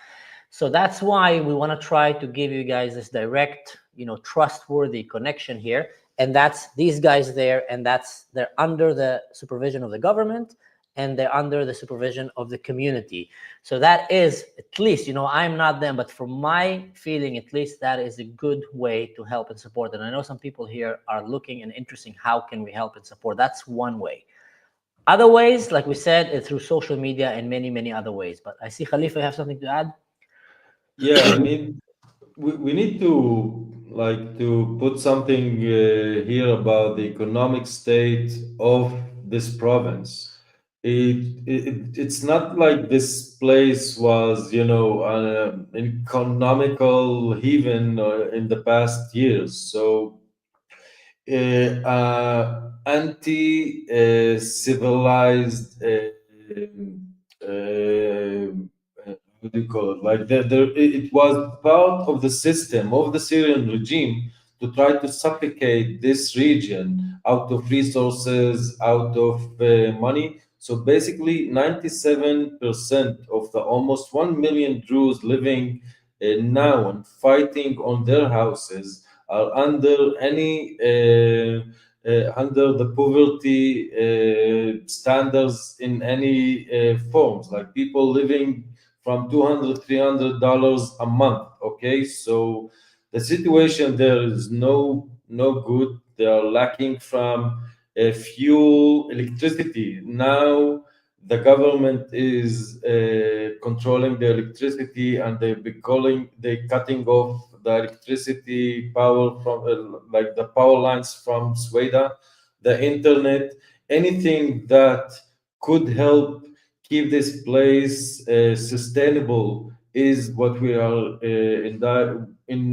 So that's why we want to try to give you guys this direct, trustworthy connection here. And that's these guys there, and they're under the supervision of the government, and they're under the supervision of the community. So that is, at least, I'm not them, but from my feeling, at least that is a good way to help and support. And I know some people here are looking and interesting, how can we help and support? That's one way. Other ways, like we said, through social media and many other ways. But I see Khalifa, you have something to add? Yeah, we need to put something here about the economic state of this province. It's not like this place was, an economical haven in the past years. So anti-civilized, what do you call it? Like it was part of the system of the Syrian regime to try to suffocate this region out of resources, out of money. So basically, 97% of the almost 1 million Druze living now and fighting on their houses are under under the poverty standards in any forms, like people living from $200, $300 a month. Okay, so the situation there is no good. They are lacking from fuel, electricity. Now the government is controlling the electricity, and they're cutting off the electricity power from like the power lines from Sweden, the internet, anything that could help keep this place sustainable is what we are in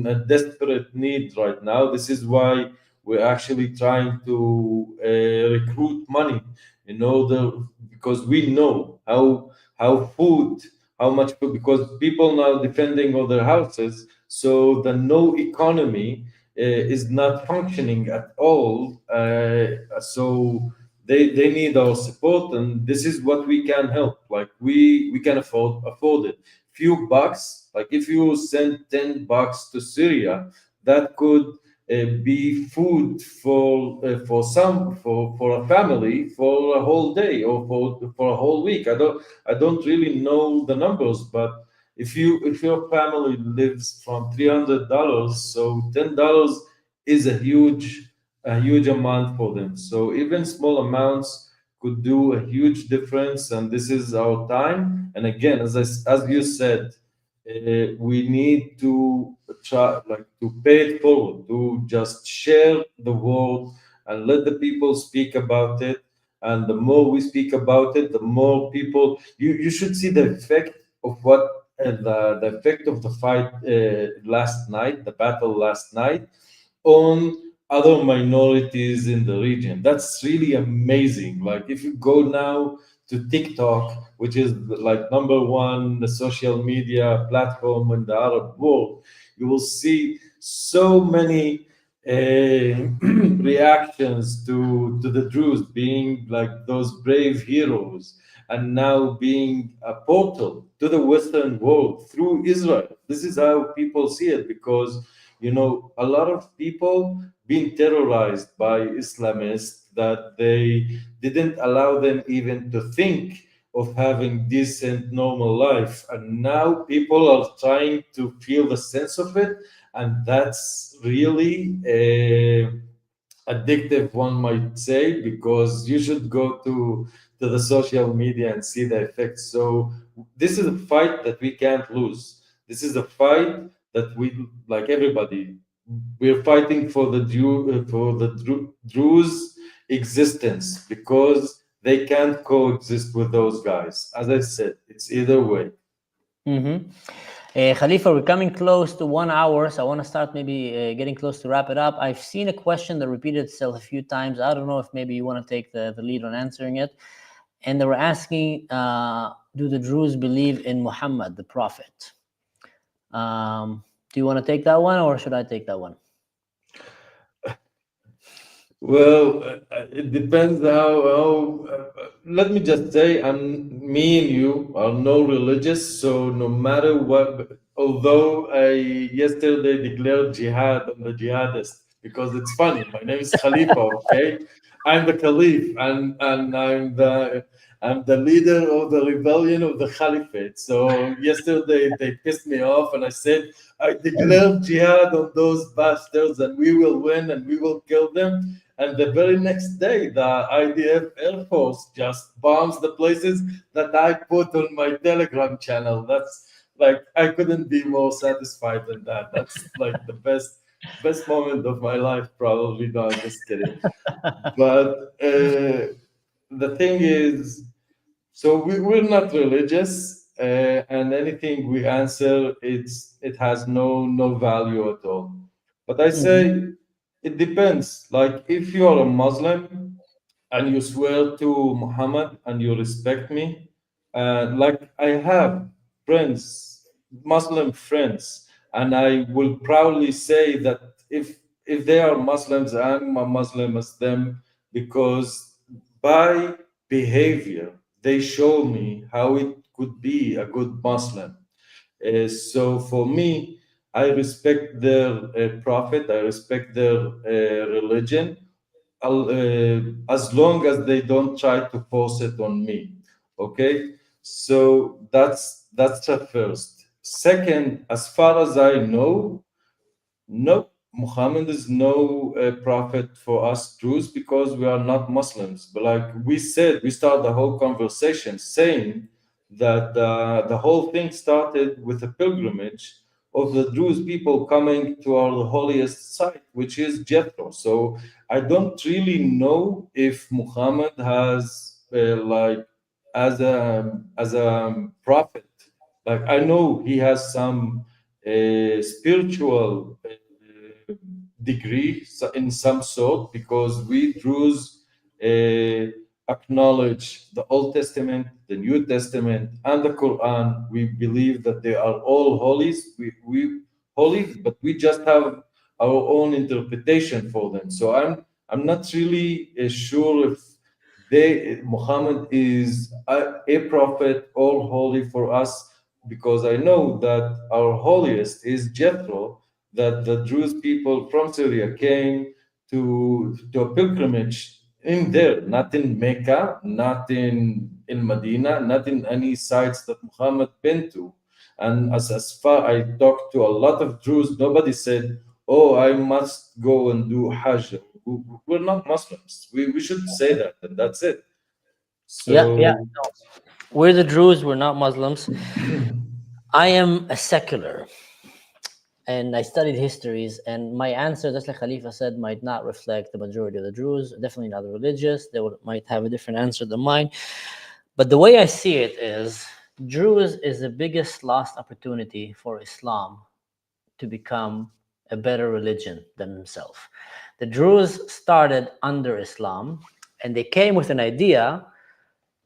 a desperate need right now. This is why we're actually trying to recruit money in order, because we know how much food, because people now depending on their houses, so the no economy is not functioning at all. So they need our support, and this is what we can help. Like we can afford it. Few bucks, like if you send $10 to Syria, that could be food for a family for a whole day or for a whole week. I don't really know the numbers, but if your family lives from $300, so $10 is a huge amount for them. So even small amounts could do a huge difference, and this is our time. And again, as you said, we need to try to pay it forward, to just share the word and let the people speak about it. And the more we speak about it, the more people. You should see the effect of what the effect of the fight last night, the battle last night, on other minorities in the region. That's really amazing. Like if you go now to TikTok, which is like number one social media platform in the Arab world, you will see so many reactions to the Druze being like those brave heroes, and now being a portal to the Western world through Israel. This is how people see it, because a lot of people being terrorized by Islamists that they didn't allow them even to think of having decent, normal life. And now people are trying to feel the sense of it, and that's really addictive, one might say, because you should go to the social media and see the effects. So this is a fight that we can't lose. This is a fight that we, like everybody, we're fighting for the Druze existence, because they can't coexist with those guys. As I said, it's either way. Khalifa, we're coming close to 1 hour, so I want to start maybe getting close to wrap it up. I've seen a question that repeated itself a few times. I don't know if maybe you want to take the lead on answering it. And they were asking, do the Druze believe in Muhammad, the prophet? Do you want to take that one, or should I take that one? Well, it depends how let me just say, me and you are no religious, so no matter what, although I yesterday declared jihad on the jihadists, because it's funny, my name is Khalifa, okay? I'm the Caliph, and I'm the leader of the rebellion of the Caliphate. So yesterday they pissed me off, and I said, I declared jihad on those bastards, and we will win, and we will kill them. And the very next day, the IDF Air Force just bombs the places that I put on my Telegram channel. That's like, I couldn't be more satisfied than that. That's like the best moment of my life, probably. No, I'm just kidding. But the thing is, so we're not religious, and anything we answer, it has no value at all. But I say, it depends. Like if you are a Muslim and you swear to Muhammad and you respect me, like I have friends, Muslim friends, and I will proudly say that if they are Muslims, I'm a Muslim as them, because by behavior they show me how it could be a good Muslim. So for me, I respect their prophet, I respect their religion, as long as they don't try to force it on me. Okay, so that's the first. Second, as far as I know, no Muhammad is no prophet for us Druze because we are not Muslims. But like we said, we started the whole conversation saying that the whole thing started with a pilgrimage of the Druze people coming to our holiest site, which is Jethro. So I don't really know if Muhammad has like as a prophet. Like I know he has some spiritual degree in some sort because we Druze acknowledge the Old Testament, the New Testament, and the Quran. We believe that they are all holies. We holy, but we just have our own interpretation for them. So I'm not really sure if Muhammad is a prophet or holy for us, because I know that our holiest is Jethro, that the Druze people from Syria came to a pilgrimage in there, not in Mecca, not in Medina, not in any sites that Muhammad been to. And as far I talked to a lot of Druze, nobody said, "Oh, I must go and do Hajj." We're not Muslims. We should say that, and that's it. So Yeah. No. We're the Druze, we're not Muslims. I am a secular, and I studied histories, and my answer, just like Khalifa said, might not reflect the majority of the Druze, definitely not the religious. They might have a different answer than mine. But the way I see it is, Druze is the biggest lost opportunity for Islam to become a better religion than himself. The Druze started under Islam, and they came with an idea,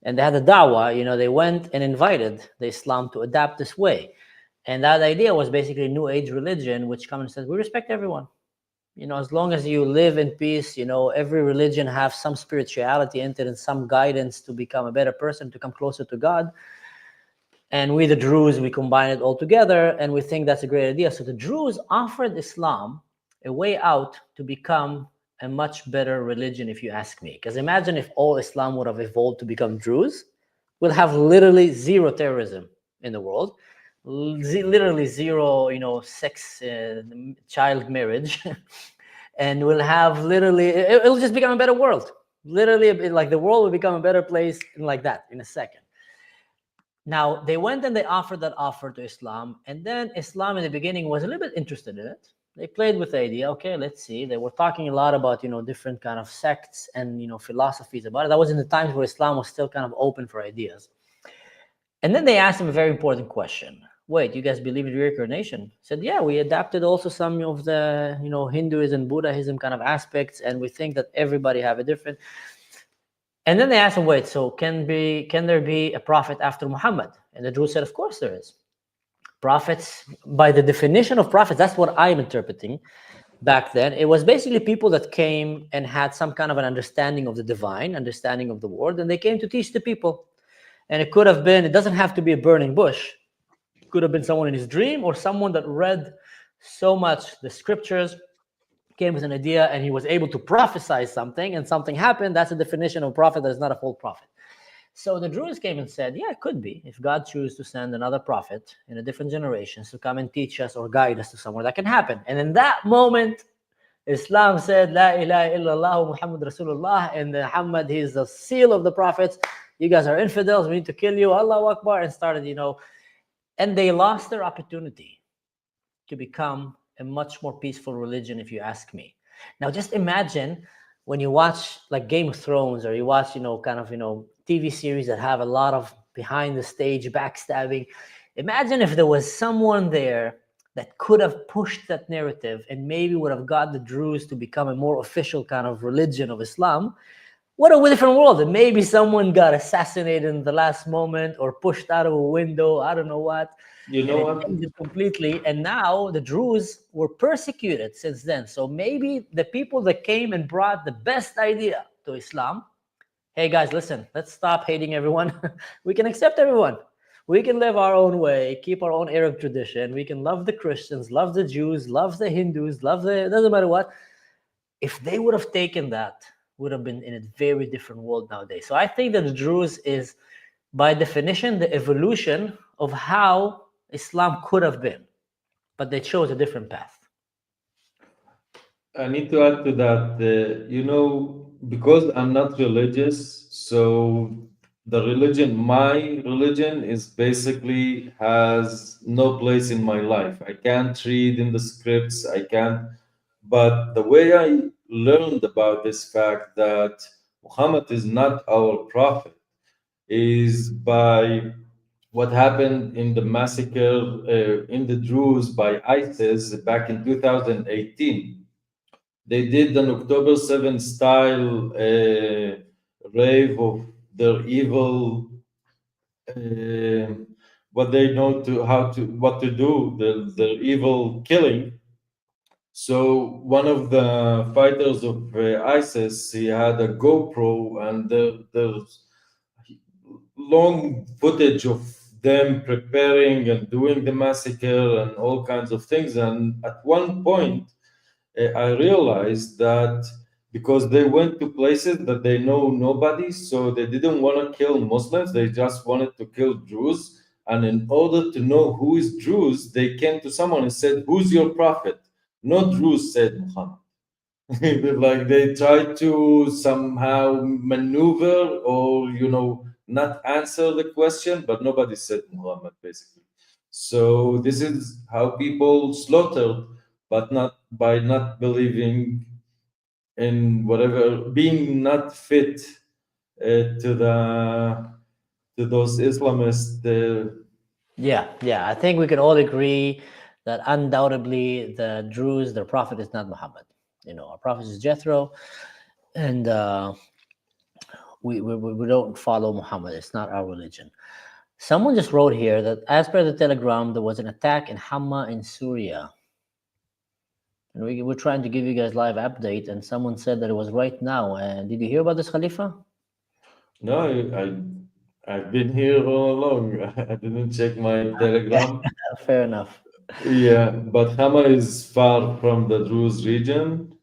and they had a da'wah, they went and invited the Islam to adapt this way. And that idea was basically a new age religion, which comes and says, we respect everyone. As long as you live in peace, every religion has some spirituality in it and some guidance to become a better person, to come closer to God. And we, the Druze, we combine it all together, and we think that's a great idea. So the Druze offered Islam a way out to become a much better religion, if you ask me. Because imagine if all Islam would have evolved to become Druze, we'll have literally zero terrorism in the world, literally zero, sex, child marriage, and we'll have literally, it'll just become a better world. Literally, like the world will become a better place like that in a second. Now, they went and they offered that offer to Islam, and then Islam in the beginning was a little bit interested in it. They played with the idea, okay, let's see. They were talking a lot about, different kind of sects and, philosophies about it. That was in the times where Islam was still kind of open for ideas. And then they asked him a very important question. Wait, you guys believe in reincarnation? He said, yeah, we adapted also some of the, Hinduism, Buddhism kind of aspects, and we think that everybody have a different. And then they asked him, wait, so can there be a prophet after Muhammad? And the Druze said, of course there is. Prophets, by the definition of prophets, that's what I'm interpreting back then. It was basically people that came and had some kind of an understanding of the divine, understanding of the world, and they came to teach the people. And it could have been, it doesn't have to be a burning bush. It could have been someone in his dream or someone that read so much the scriptures, came with an idea, and he was able to prophesy something, and something happened. That's a definition of a prophet that is not a full prophet. So the Druze came and said, yeah, it could be. If God chooses to send another prophet in a different generation to come and teach us or guide us to somewhere, that can happen. And in that moment, Islam said, La ilaha illallah Muhammad Rasulullah, and Muhammad, he is the seal of the prophets. You guys are infidels, we need to kill you, Allahu Akbar, and started, and they lost their opportunity to become a much more peaceful religion, if you ask me. Now, just imagine when you watch like Game of Thrones, or you watch, TV series that have a lot of behind the stage backstabbing. Imagine if there was someone there that could have pushed that narrative and maybe would have got the Druze to become a more official kind of religion of Islam. What a different world. And maybe someone got assassinated in the last moment or pushed out of a window. I don't know what. You know what? Completely. And now the Druze were persecuted since then. So maybe the people that came and brought the best idea to Islam, hey guys, listen, let's stop hating everyone. We can accept everyone. We can live our own way, keep our own Arab tradition. We can love the Christians, love the Jews, love the Hindus, doesn't matter what. If they would have taken that, would have been in a very different world nowadays. So I think that the Druze is, by definition, the evolution of how Islam could have been, but they chose a different path. I need to add to that, because I'm not religious, so my religion is basically has no place in my life. I can't read in the scripts, I can't, but the way I learned about this fact that Muhammad is not our prophet is by what happened in the massacre in the Druze by ISIS back in 2018. They did an October 7th style rave of their evil, uh, what they know to how to what to do, their evil killing. So one of the fighters of ISIS, he had a GoPro, and there's long footage of them preparing and doing the massacre and all kinds of things. And at one point, I realized that because they went to places that they know nobody, so they didn't want to kill Muslims, they just wanted to kill Druze. And in order to know who is Druze, they came to someone and said, "Who's your prophet?" No Druze said Muhammad. Like they tried to somehow maneuver or not answer the question, but nobody said Muhammad basically. So this is how people slaughtered, but not by not believing in whatever, being not fit to those Islamist. Yeah. I think we can all agree that undoubtedly the Druze, their prophet is not Muhammad. Our prophet is Jethro, and we don't follow Muhammad. It's not our religion. Someone just wrote here that as per the telegram, there was an attack in Hama in Syria. And we're trying to give you guys live update, and someone said that it was right now. And did you hear about this, Khalifa? No, I've been here all along. I didn't check my telegram. Fair enough. Yeah, but Hama is far from the Druze region.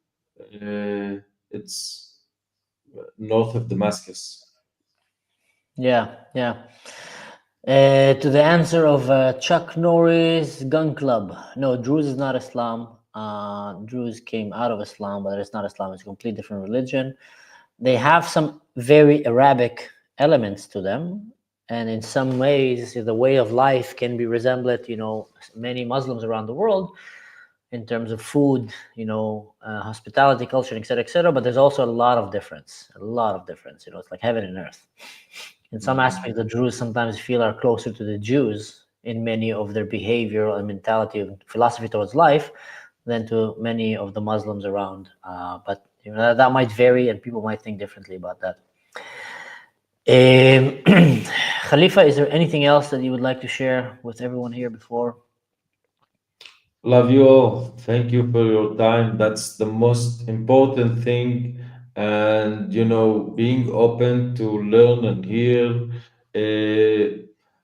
It's north of Damascus. Yeah. To the answer of Chuck Norris, Gun Club. No, Druze is not Islam. Druze came out of Islam, but it's not Islam. It's a completely different religion. They have some very Arabic elements to them, and in some ways, the way of life can be resembled, many Muslims around the world in terms of food, hospitality, culture, etc. But there's also a lot of difference. It's like heaven and earth. In some aspects, the Druze sometimes feel are closer to the Jews in many of their behavior and mentality and philosophy towards life than to many of the Muslims around. But that might vary, and people might think differently about that. Khalifa, is there anything else that you would like to share with everyone here before? Love you all. Thank you for your time. That's the most important thing. And, being open to learn and hear.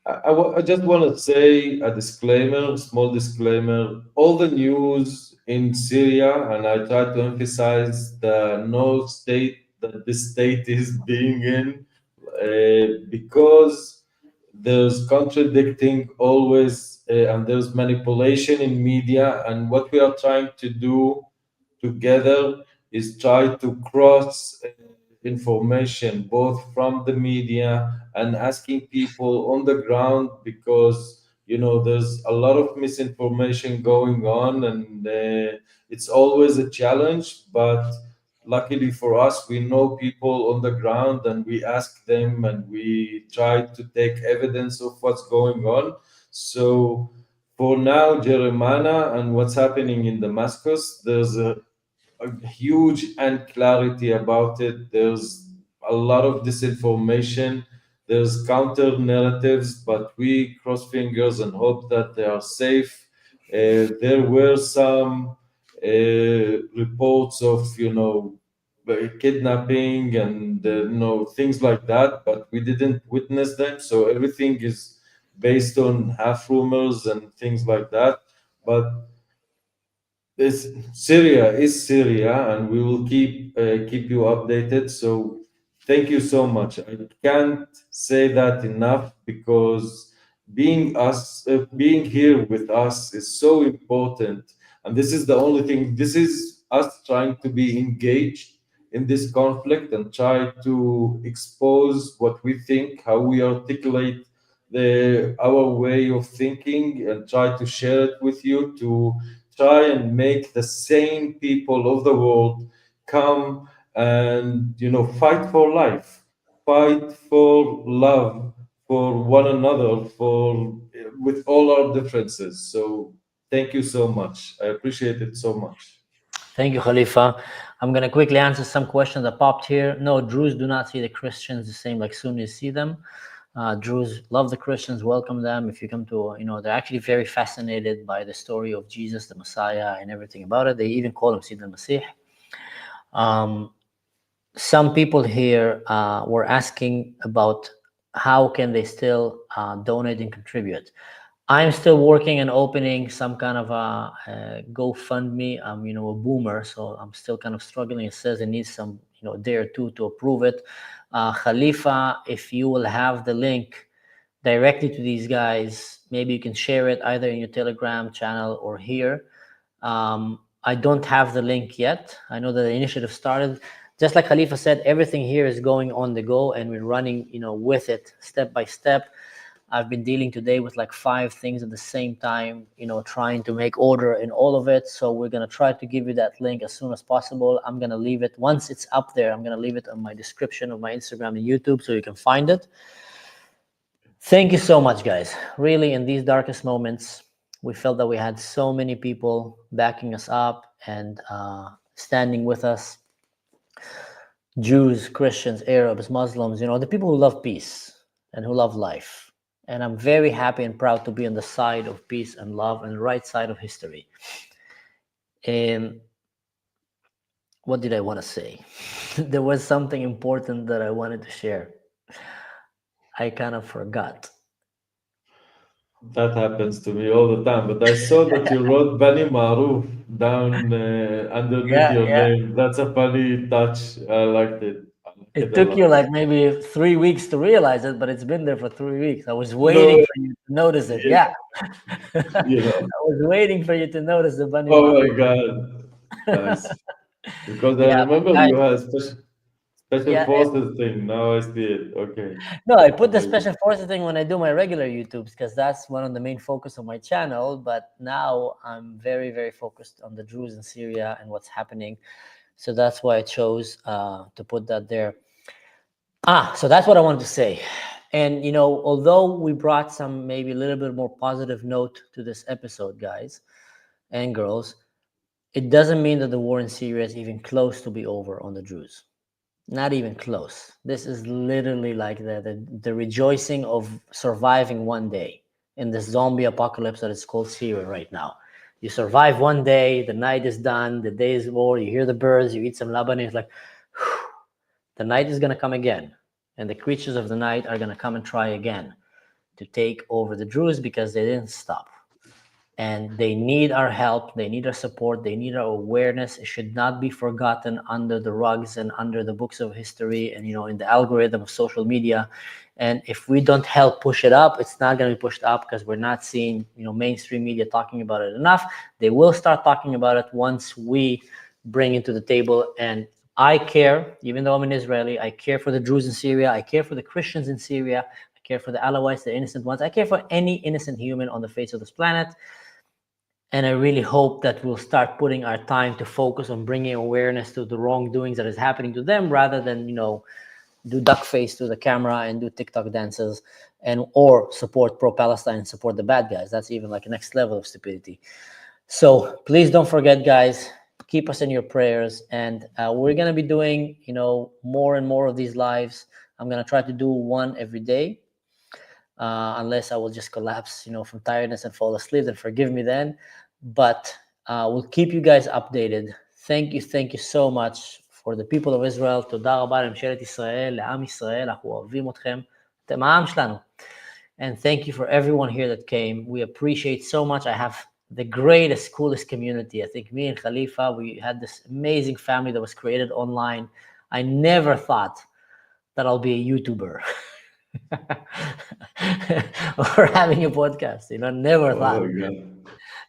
I just want to say a disclaimer, small disclaimer. All the news in Syria, and I try to emphasize the no state that this state is being in, because there's contradicting always, and there's manipulation in media. And what we are trying to do together is try to cross information both from the media and asking people on the ground, because there's a lot of misinformation going on, and it's always a challenge. But luckily for us, we know people on the ground, and we ask them, and we try to take evidence of what's going on. So for now, Jeremiah and what's happening in Damascus, there's a huge unclarity about it. There's a lot of disinformation. There's counter narratives, but we cross fingers and hope that they are safe. There were some reports of kidnapping and things like that, but we didn't witness them. So everything is based on half rumors and things like that. But Syria is Syria, and we will keep you updated. So thank you so much. I can't say that enough, because being here with us is so important. And this is the only thing. This is us trying to be engaged in this conflict and try to expose what we think, how we articulate our way of thinking, and try to share it with you, to try and make the sane people of the world come and fight for life, fight for love for one another, for with all our differences. So thank you so much. I appreciate it so much. Thank you, Khalifa. I'm going to quickly answer some questions that popped here. No, Druze do not see the Christians the same like Sunnis see them. Druze love the Christians, welcome them. If you come to, they're actually very fascinated by the story of Jesus, the Messiah, and everything about it. They even call him Sayyid al-Masih. Some people here were asking about how can they still donate and contribute. I'm still working and opening some kind of a GoFundMe. I'm, a boomer, so I'm still kind of struggling. It says it needs some, a day or two to approve it. Khalifa, if you will have the link directly to these guys, maybe you can share it either in your Telegram channel or here. I don't have the link yet. I know that the initiative started. Just like Khalifa said, everything here is going on the go, and we're running, with it step by step. I've been dealing today with like 5 things at the same time, trying to make order in all of it. So we're going to try to give you that link as soon as possible. I'm going to leave it, once it's up there, I'm going to leave it on my description of my Instagram and YouTube so you can find it. Thank you so much, guys. Really, in these darkest moments, we felt that we had so many people backing us up and standing with us. Jews, Christians, Arabs, Muslims, the people who love peace and who love life. And I'm very happy and proud to be on the side of peace and love and the right side of history. And what did I want to say? There was something important that I wanted to share. I kind of forgot. That happens to me all the time. But I saw that you wrote Bani Maruf down underneath your name. That's a funny touch. I liked it. It took you like maybe 3 weeks to realize it, but it's been there for 3 weeks. I was waiting for you to notice it. Yeah. I was waiting for you to notice the Bani Oh Maruf. my God. Nice. Because I remember you had a special forces thing. Now I see it. Okay. No, I put the special forces thing when I do my regular YouTubes because that's one of the main focus of my channel. But now I'm very, very focused on the Druze in Syria and what's happening. So that's why I chose to put that there. So that's what I wanted to say. And, although we brought some maybe a little bit more positive note to this episode, guys and girls, it doesn't mean that the war in Syria is even close to be over on the Druze. Not even close. This is literally like the rejoicing of surviving one day in this zombie apocalypse that is called Syria right now. You survive one day, the night is done, the day is over, you hear the birds, you eat some laban, it's like, whew, the night is going to come again. And the creatures of the night are going to come and try again to take over the Druze because they didn't stop. And they need our help. They need our support. They need our awareness. It should not be forgotten under the rugs and under the books of history and, in the algorithm of social media. And if we don't help push it up, it's not going to be pushed up because we're not seeing, mainstream media talking about it enough. They will start talking about it once we bring it to the table. And I care, even though I'm an Israeli, I care for the Druze in Syria. I care for the Christians in Syria. I care for the Alawites, the innocent ones. I care for any innocent human on the face of this planet. And I really hope that we'll start putting our time to focus on bringing awareness to the wrongdoings that is happening to them rather than, do duck face to the camera and do TikTok dances or support pro-Palestine and support the bad guys. That's even like a next level of stupidity. So please don't forget, guys, keep us in your prayers. And we're going to be doing, more and more of these lives. I'm going to try to do one every day. Unless I will just collapse, from tiredness and fall asleep, then forgive me then. But we'll keep you guys updated. Thank you so much for the people of Israel. תודה רבה לממשלת ישראל, לעם ישראל, אנחנו אוהבים אתכם. אתם העם שלנו. And thank you for everyone here that came. We appreciate so much. I have the greatest, coolest community. I think me and Khalifa, we had this amazing family that was created online. I never thought that I'll be a YouTuber. Or having a podcast, never thought.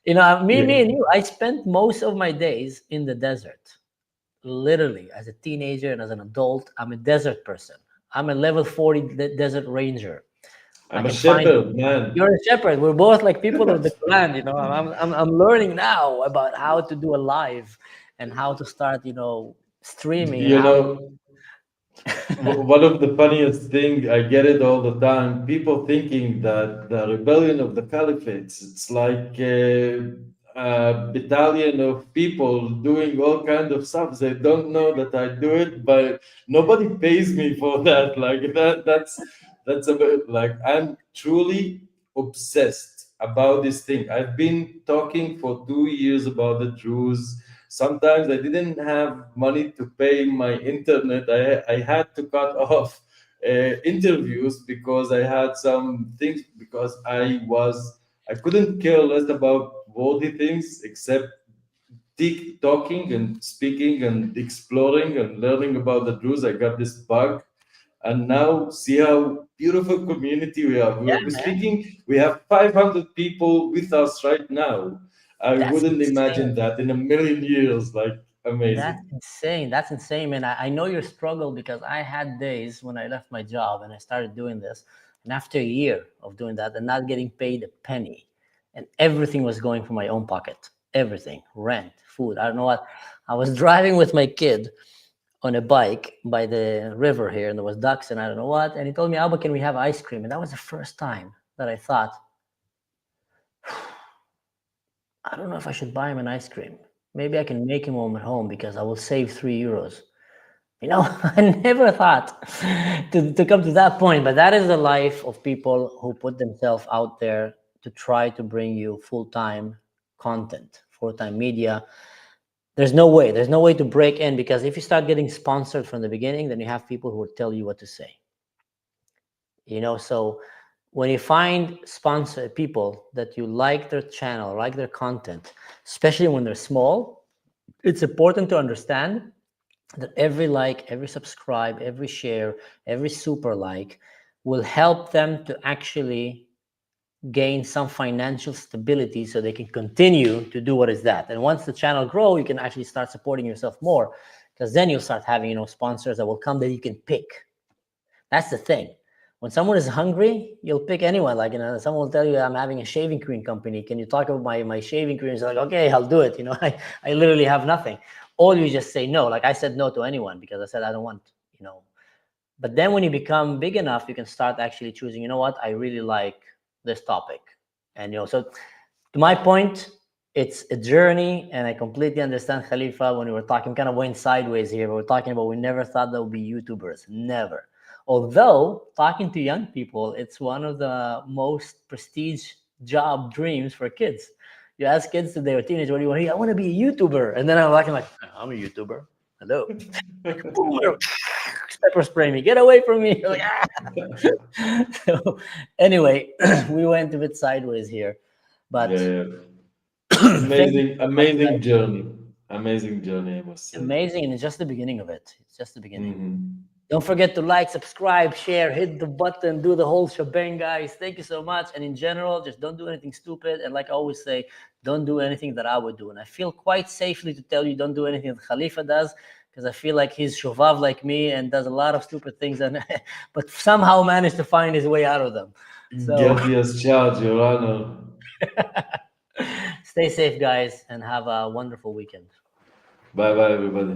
You know, me Yeah. and you, I spent most of my days in the desert. Literally, as a teenager and as an adult, I'm a desert person. I'm a level 40 desert ranger. I I'm a can find shepherd, man. you're a shepherd. We're both like people of the land, you know. I'm learning now about how to do a live and how to start, you know, streaming and You how. know, one of the funniest thing, I get it all the time. People thinking that the rebellion of the caliphates, it's like a battalion of people doing all kind of stuff. They don't know that I do it, but nobody pays me for that. Like that's a bit like I'm truly obsessed about this thing. I've been talking for 2 years about the Druze. Sometimes I didn't have money to pay my internet. I had to cut off interviews because I had some things because I couldn't care less about worldly things except talking and speaking and exploring and learning about the Druze. I got this bug, and now see how beautiful community we have. Yeah, We're man, speaking. We have 500 people with us right now. I that's wouldn't insane. imagine that in a million years. Like That's amazing. insane. That's insane, man. I know your struggle because I had days when I left my job and I started doing this. And after a year of doing that and not getting paid a penny, and everything was going from my own pocket, everything, rent, food. I don't know what. I was driving with my kid on a bike by the river here, and there was ducks and I don't know what. And he told me, Abba, can we have ice cream? And that was the first time that I thought, I don't know if I should buy him an ice cream. Maybe I can make him one at home because I will save €3. You know, I never thought to come to that point, but that is the life of people who put themselves out there to try to bring you full-time content, full-time media. There's no way to break in, because if you start getting sponsored from the beginning, then you have people who will tell you what to say. You know, so when you find sponsor people that you like their channel, like their content, especially when they're small, it's important to understand that every like, every subscribe, every share, every super like will help them to actually gain some financial stability so they can continue to do what is that. And once the channel grow, you can actually start supporting yourself more, because then you'll start having, you know, sponsors that will come that you can pick. That's the thing. When someone is hungry, you'll pick anyone. Like, you know, someone will tell you, I'm having a shaving cream company. Can you talk about my shaving cream? It's like, okay, I'll do it. You know, I literally have nothing. Or you just say no. Like I said no to anyone because I said I don't want, you know. But then when you become big enough, you can start actually choosing, you know what, I really like this topic. And, you know, so to my point, it's a journey, and I completely understand Khalifa when we were talking, kind of went sideways here. We were talking about we never thought there would be YouTubers. Never. Although talking to young people, it's one of the most prestige job dreams for kids. You ask kids today or teenagers, what do you want to be? I want to be a YouTuber. And then I'm like, I'm a YouTuber. Hello. Boomer. Pepper spray me. Get away from me. Like, ah. So anyway, we went a bit sideways here. But Yeah, yeah. thank you Amazing, so much, guys. amazing journey. Amazing journey, I must say. Amazing, and it's just the beginning of it. It's just the beginning. Mhm. Don't forget to like, subscribe, share, hit the button, do the whole shebang, guys. Thank you so much. And in general, just don't do anything stupid. And like I always say, don't do anything that I would do. And I feel quite safely to tell you, don't do anything that Khalifa does, because I feel like he's shovav like me and does a lot of stupid things, and but somehow managed to find his way out of them. So Guilty as charged, Your Honor. stay safe, guys, and have a wonderful weekend. Bye bye, everybody.